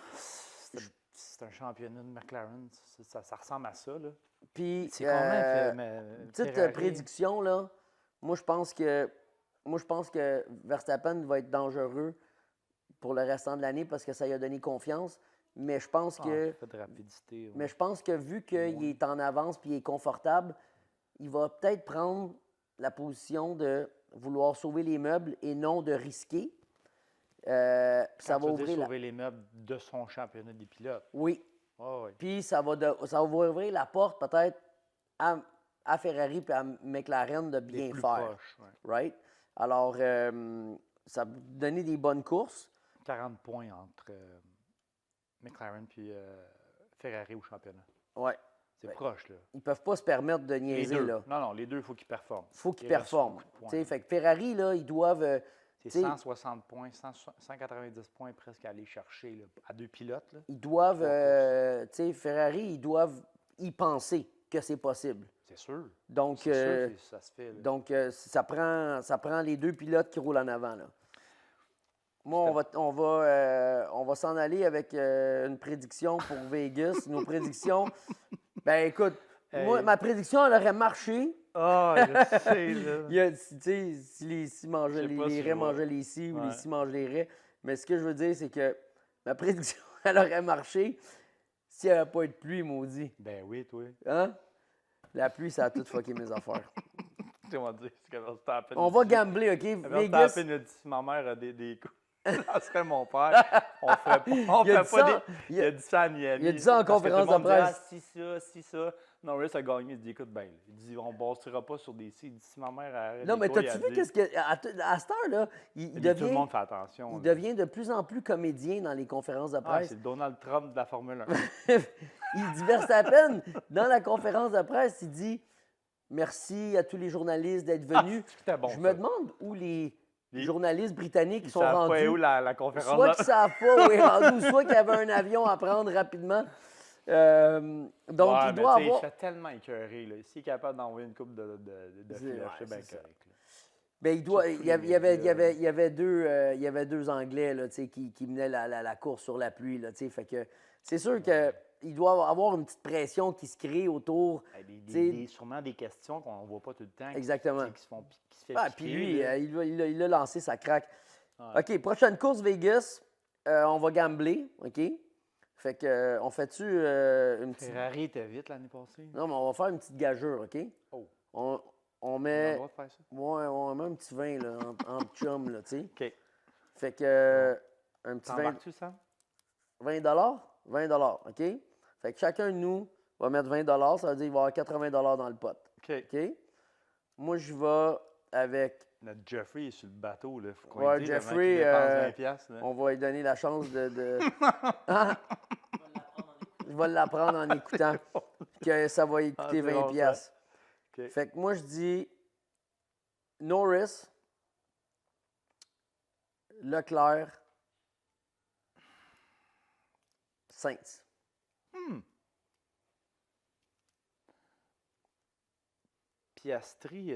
C'est un championnat de McLaren. Ça ressemble à ça, là. Puis, c'est quand petite prédiction, là. Moi, je pense que Verstappen va être dangereux pour le restant de l'année parce que ça lui a donné confiance. Mais je pense que... de rapidité, ouais. Mais je pense que vu qu'il est en avance et il est confortable, il va peut-être prendre la position de vouloir sauver les meubles et non de risquer. Ça va ouvrir sauver les meubles de son championnat des pilotes. Oui. Oh, oui. Puis ça va ouvrir la porte peut-être à Ferrari et à McLaren de bien faire. Proches, ouais. Right? Alors, ça va donner des bonnes courses. 40 points entre McLaren et Ferrari au championnat. Oui. C'est proche, là. Ils ne peuvent pas se permettre de niaiser, les deux. là. Non, les deux, il faut qu'ils performent. Il faut qu'ils performent. Fait que Ferrari, là, ils doivent... c'est 160 points, 190 points presque à aller chercher là, à deux pilotes. Là. Ils doivent... Ferrari, ils doivent y penser que c'est possible. C'est sûr. Donc, sûr que ça se fait. Là. Donc, ça prend les deux pilotes qui roulent en avant, là. Moi, on va s'en aller avec une prédiction pour Vegas. Nos prédictions... Ben écoute, moi, ma prédiction, elle aurait marché. Ah, je sais, là. Si les si mangeaient les raies mangeaient les si ou les si mangent les raies. Mais ce que je veux dire, c'est que ma prédiction, elle aurait marché s'il n'y avait pas eu de pluie, maudit. Ben oui, toi. Hein? La pluie, ça a tout fucké mes affaires. On va gambler, OK? Vegas. Verstappen a dit si ma mère a des coups. Ça serait mon père. On ferait pas il a dit ça à Miami. Il a dit ça en conférence de presse. Si ça. Norris a gagné. Il dit écoute, ben, il dit on ne bâtira pas sur des si. Il dit si ma mère a. Non, mais t'as-tu vu qu'est-ce que. À cette heure-là, il devient. Tout le monde fait attention. Il devient de plus en plus comédien dans les conférences de presse. C'est le Donald Trump de la Formule 1. Il dit Verstappen, dans la conférence de presse, il dit merci à tous les journalistes d'être venus. Bon, je me demande où les journalistes britanniques sont Ils rendus. savent pas où la conférence. Soit qu'ils ne savent pas où est rendu, soit qu'il y avait un avion à prendre rapidement. Donc, Ouais, il mais doit tu sais, avoir. Je suis tellement écœuré. Là. S'il est capable d'envoyer une coupe de C'est- flèches, ouais, c'est bien c'est ça. correct. Là. Ben, il doit. Sur Il tous y les avait, il y avait, il y médias, avait, il y avait deux, il y avait deux Anglais là, tu sais, qui menaient la course sur la pluie. Là, tu sais, fait que c'est sûr qu'il doit avoir une petite pression qui se crée autour. Tu sais, Sûrement des questions qu'on ne voit pas tout le temps, exactement. qui se fait Ah, puis piquer. lui, Là. il a lancé sa craque. Ouais. OK, prochaine course Vegas, on va gambler, OK? Fait que, on fait-tu une petite... Ferrari était vite l'année passée. Non, mais on va faire une petite gageure, OK? Oh, On on a le met... droit de faire ça? Ouais, on met un petit vin, là, en chum, là, tu sais. OK. Fait que, un petit 20 T'embarques-tu, Sam? 20 20 OK? Fait que chacun de nous va mettre 20 ça veut dire qu'il va y avoir 80 dans le pot. OK. OK? Moi, je vais avec... Notre Jeffrey est sur le bateau. Là. Faut qu'on Ouais, lui dise, avant Jeffrey, qu'il dépense 20 piastres, là. on va lui donner la chance de... Hein? Je vais l'apprendre en écoutant que ça va lui coûter c'est 20 bon, ça. piastres. OK. Fait que moi, je dis Norris, Leclerc, Sainz. Piastri,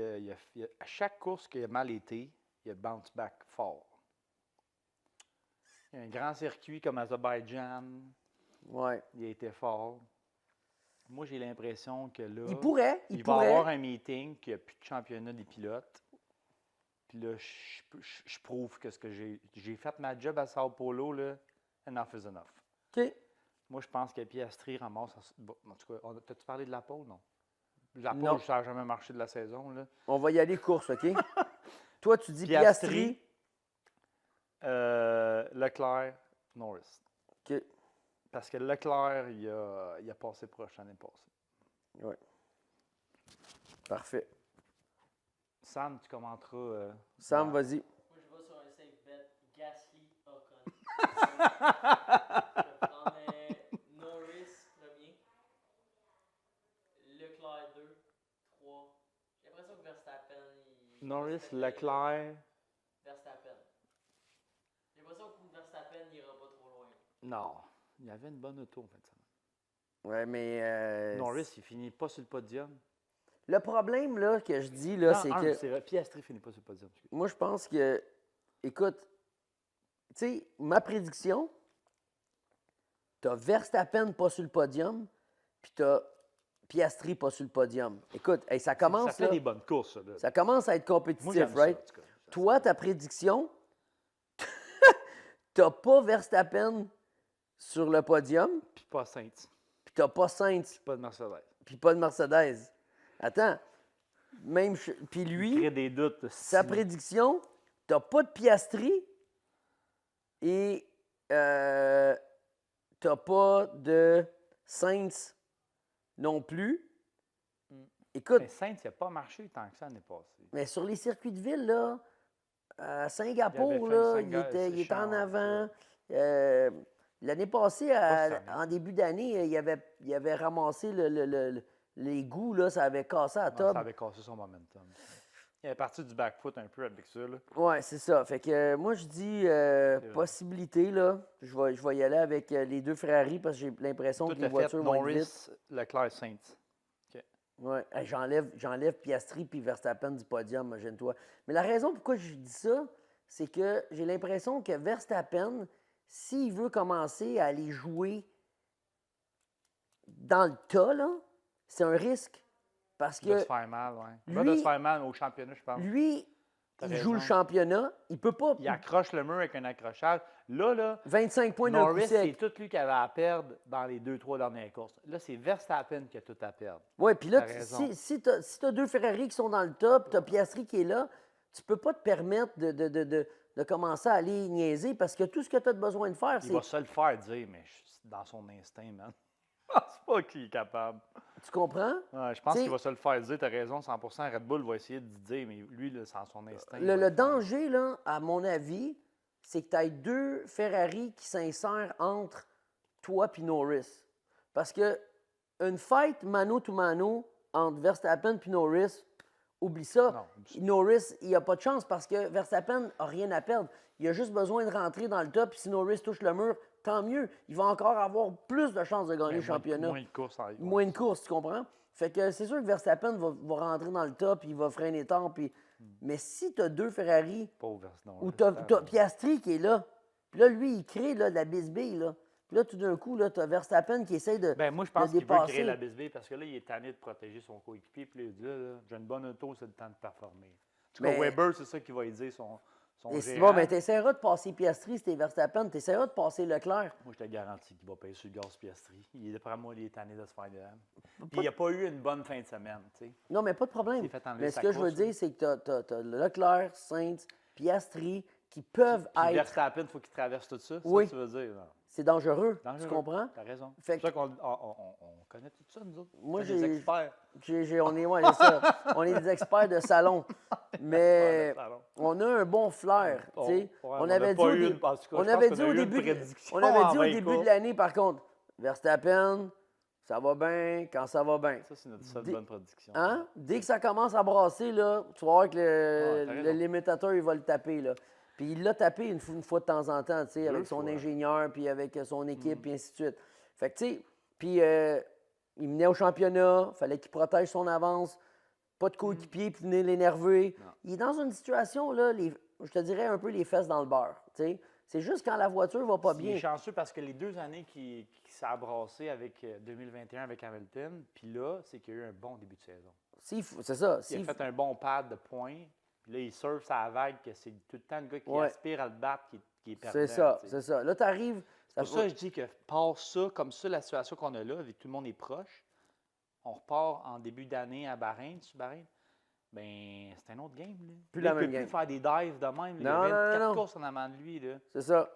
à chaque course qui a mal été, il a bounce back fort. Il y a un grand circuit comme Azerbaïdjan, Ouais. il a été fort. Moi, j'ai l'impression que là, Il pourrait. il va y avoir un meeting, qu'il n'y a plus de championnat des pilotes. Puis là, je prouve que ce que j'ai fait ma job à Sao Paulo, là, enough is enough. OK. Moi, je pense que Piastri ramasse. En tout cas, t'as-tu parlé de la pole, non? La Non. pole, ça n'a jamais marché de la saison, là. On va y aller course, OK? Toi, tu dis Piastri, Piastri. Leclerc, Norris. OK. Parce que Leclerc, il a passé proche l'année passée. Oui. Parfait. Sam, tu commenteras. Sam, vas-y. Moi, je vais sur un safe bet. Gasly, Ocon. Je prends Norris premier. Leclerc 2, 3. J'ai l'impression que Verstappen. Norris, Leclerc. Verstappen. J'ai l'impression que Verstappen n'ira pas trop loin. Non. Il y avait une bonne auto en fait. Ouais, mais. Norris, il finit pas sur le podium. Le problème, là, que je dis, là, c'est que. C'est vrai, Piastri finit pas sur le podium. Excuse. Moi, je pense que. Écoute, tu sais, ma prédiction, t'as Verstappen pas sur le podium, puis t'as Piastri pas sur le podium. Écoute, hey, ça commence, Ça fait là, des bonnes courses, ça. Là. ça commence à être Moi, compétitif, j'aime right? ça, en tout cas. Toi, ta prédiction, t'as pas Verstappen sur le podium, Puis pas Sainz. puis t'as pas Sainz, Pas de Mercedes. puis pas de Mercedes. Attends, même, puis lui, Crée des doutes. sa prédiction, t'as pas de Piastri et t'as pas de Sainz non plus. Écoute, Mais Sainz, il n'a pas marché tant que ça l'année passée. mais sur les circuits de ville, là, à Singapour, Il avait fait là, Singa- il était en Chance, avant. L'année passée, Pas cette année. en début d'année, il avait ramassé les goûts, là, ça avait cassé à Non, top. ça avait cassé son momentum. Il est parti du back foot un peu avec ça. Là. Oui, c'est ça. Fait que moi, je dis vrai. possibilité, là. Je vais y aller avec les deux Ferrari parce que j'ai l'impression que Tout les a fait voitures vont être vite. Norris, Leclerc, Sainz. Ouais. Hey, j'enlève Piastri puis Verstappen du podium, imagine-toi. Mais la raison pourquoi je dis ça, c'est que j'ai l'impression que Verstappen, s'il veut commencer à aller jouer dans le tas, là, c'est un risque. Parce Il va que se faire mal, oui. Il lui- va se faire mal au championnat, je pense. lui, T'as il joue le raison. championnat, il peut pas. Il accroche le mur avec un accrochage. Là, 25 points d'un coup Norris, c'est sec. tout lui qui avait à perdre dans les 2-3 dernières courses. Là, c'est Verstappen qui a tout à perdre. Oui, puis là, T'as raison. si tu as deux Ferrari qui sont dans le top, tu as Piastri qui est là, tu peux pas te permettre de commencer à aller niaiser parce que tout ce que tu as besoin de faire, Il c'est. va se le faire dire, mais dans son instinct, man. Je pense pas qu'il est capable. Tu comprends? Ouais, je pense T'sais- qu'il va se le faire dire, tu as raison, 100%. Red Bull va essayer de dire, mais lui, là, c'est en son instinct. il va Le le faire. danger, là, à mon avis, c'est que tu aies deux Ferrari qui s'insèrent entre toi et Norris. Parce que une fight mano to mano entre Verstappen et Norris, oublie ça. Non, oublie ça. Norris, il n'a pas de chance parce que Verstappen n'a rien à perdre. Il a juste besoin de rentrer dans le top. Puis si Norris touche le mur, tant mieux. Il va encore avoir plus de chances de gagner le championnat. Moins de courses. Moins de courses, tu comprends? Fait que c'est sûr que Verstappen va rentrer dans le top, il va freiner tard. Mais si tu as 2 Ferrari, Pauvre ou tu as Piastri qui est là, puis là, lui, il crée là, de la bisbille, là. Puis là, tout d'un coup, tu as Verstappen qui essaie de moi, je pense de qu'il veut créer dépasser. la bisbille parce que là, il est tanné de protéger son coéquipier. Puis là, il dit là, j'ai une bonne auto, c'est le temps de performer. En tout cas, Mais- Weber, c'est ça qu'il va lui dire, son Et c'est gérant. bon, mais tu essaieras de passer Piastri si t'es Verstappen, tu essaieras de passer Leclerc. Moi, je te garantis qu'il va payer sur le gaz Piastri. D'après moi, il est tanné de se faire de l'âme. Puis il n'a pas eu une bonne fin de semaine, tu sais. Non, mais pas de problème. Il s'est fait enlever Mais ce sa que je veux course, dire, c'est que tu as Leclerc, Sainz, Piastri qui peuvent Puis être. Verstappen, il faut qu'il traverse tout ça. Oui. C'est ça que tu veux dire. Non. C'est dangereux, tu Dangereux. comprends? T'as raison. Fait C'est pour ça qu'on connaît tout ça, nous autres. Moi, On est des experts. On est, ouais, c'est ça. On est des experts de salon. Mais Ouais, pardon. on a un bon flair. tu sais. On avait dit pas au eu dé- une- en tout cas, on je avait pense dit qu'on a au eu une début de- prédiction on avait dit en au 20 début de courses. l'année, par contre, Verstappen, ça va bien quand ça va bien. Ça, c'est notre seule Dé- bonne prédiction. Hein? Dès que ça commence à brasser, là, tu vas voir que t'as le raison. limitateur, il va le taper. Là. Puis il l'a tapé une fois de temps en temps, tu sais, avec son fois. ingénieur, puis avec son équipe, puis ainsi de suite. Fait que, tu sais, puis il menait au championnat, fallait qu'il protège son avance, pas de coéquipier, puis venir l'énerver. Non. Il est dans une situation, là, je te dirais un peu les fesses dans le beurre, tu sais. C'est juste quand la voiture va pas Il bien. est chanceux parce que les 2 années qui s'est brassé avec 2021 avec Hamilton, puis là, c'est qu'il y a eu un bon début de saison. C'est ça. Il a fait un bon pad de points, puis là, il surfe sa vague, que c'est tout le temps le gars qui aspire à le battre qui est perdant. C'est ça, tu sais. c'est ça. Là, tu arrives. C'est pour ça que je dis que par ça, comme ça, la situation qu'on a là, avec tout le monde est proche, on repart en début d'année à Bahreïn, sur Bahreïn. Ben, c'est un autre game. Là. Plus Là, la il même peut game. plus faire des dives de même. Il y Non, a non, 24 non. courses en avant de lui. Là. C'est ça.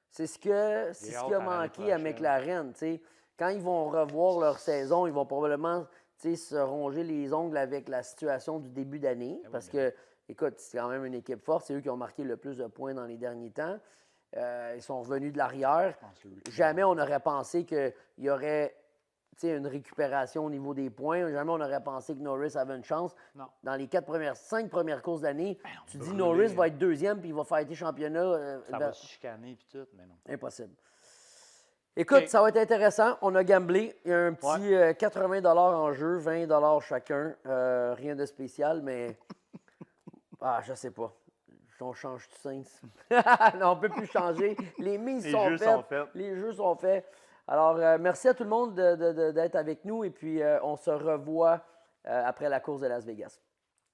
C'est ce qui a hâte à l'année manqué à prochaine. McLaren. tu sais. Quand ils vont revoir leur saison, ils vont probablement tu sais, se ronger les ongles avec la situation du début d'année. oui, Parce ben que, écoute, c'est quand même une équipe forte. C'est eux qui ont marqué le plus de points dans les derniers temps. Ils sont revenus de l'arrière. Je pense que lui, Jamais on n'aurait pensé qu'il y aurait tu sais, une récupération au niveau des points. Jamais on n'aurait pensé que Norris avait une chance. Non. Dans les 5 premières courses d'année, tu dis brûlé. Norris va être deuxième puis il va fighter championnat. Ça va se chicaner puis tout, mais non. Impossible. Écoute, OK. ça va être intéressant. On a gamblé. Il y a un petit 80 en jeu, 20 chacun. Rien de spécial, mais. Je sais pas. On change tout Saints. Non, on ne peut plus changer. Les mises Les sont jeux faites. sont faits. Les jeux sont faits. Alors, merci à tout le monde d'être avec nous et puis on se revoit après la course de Las Vegas.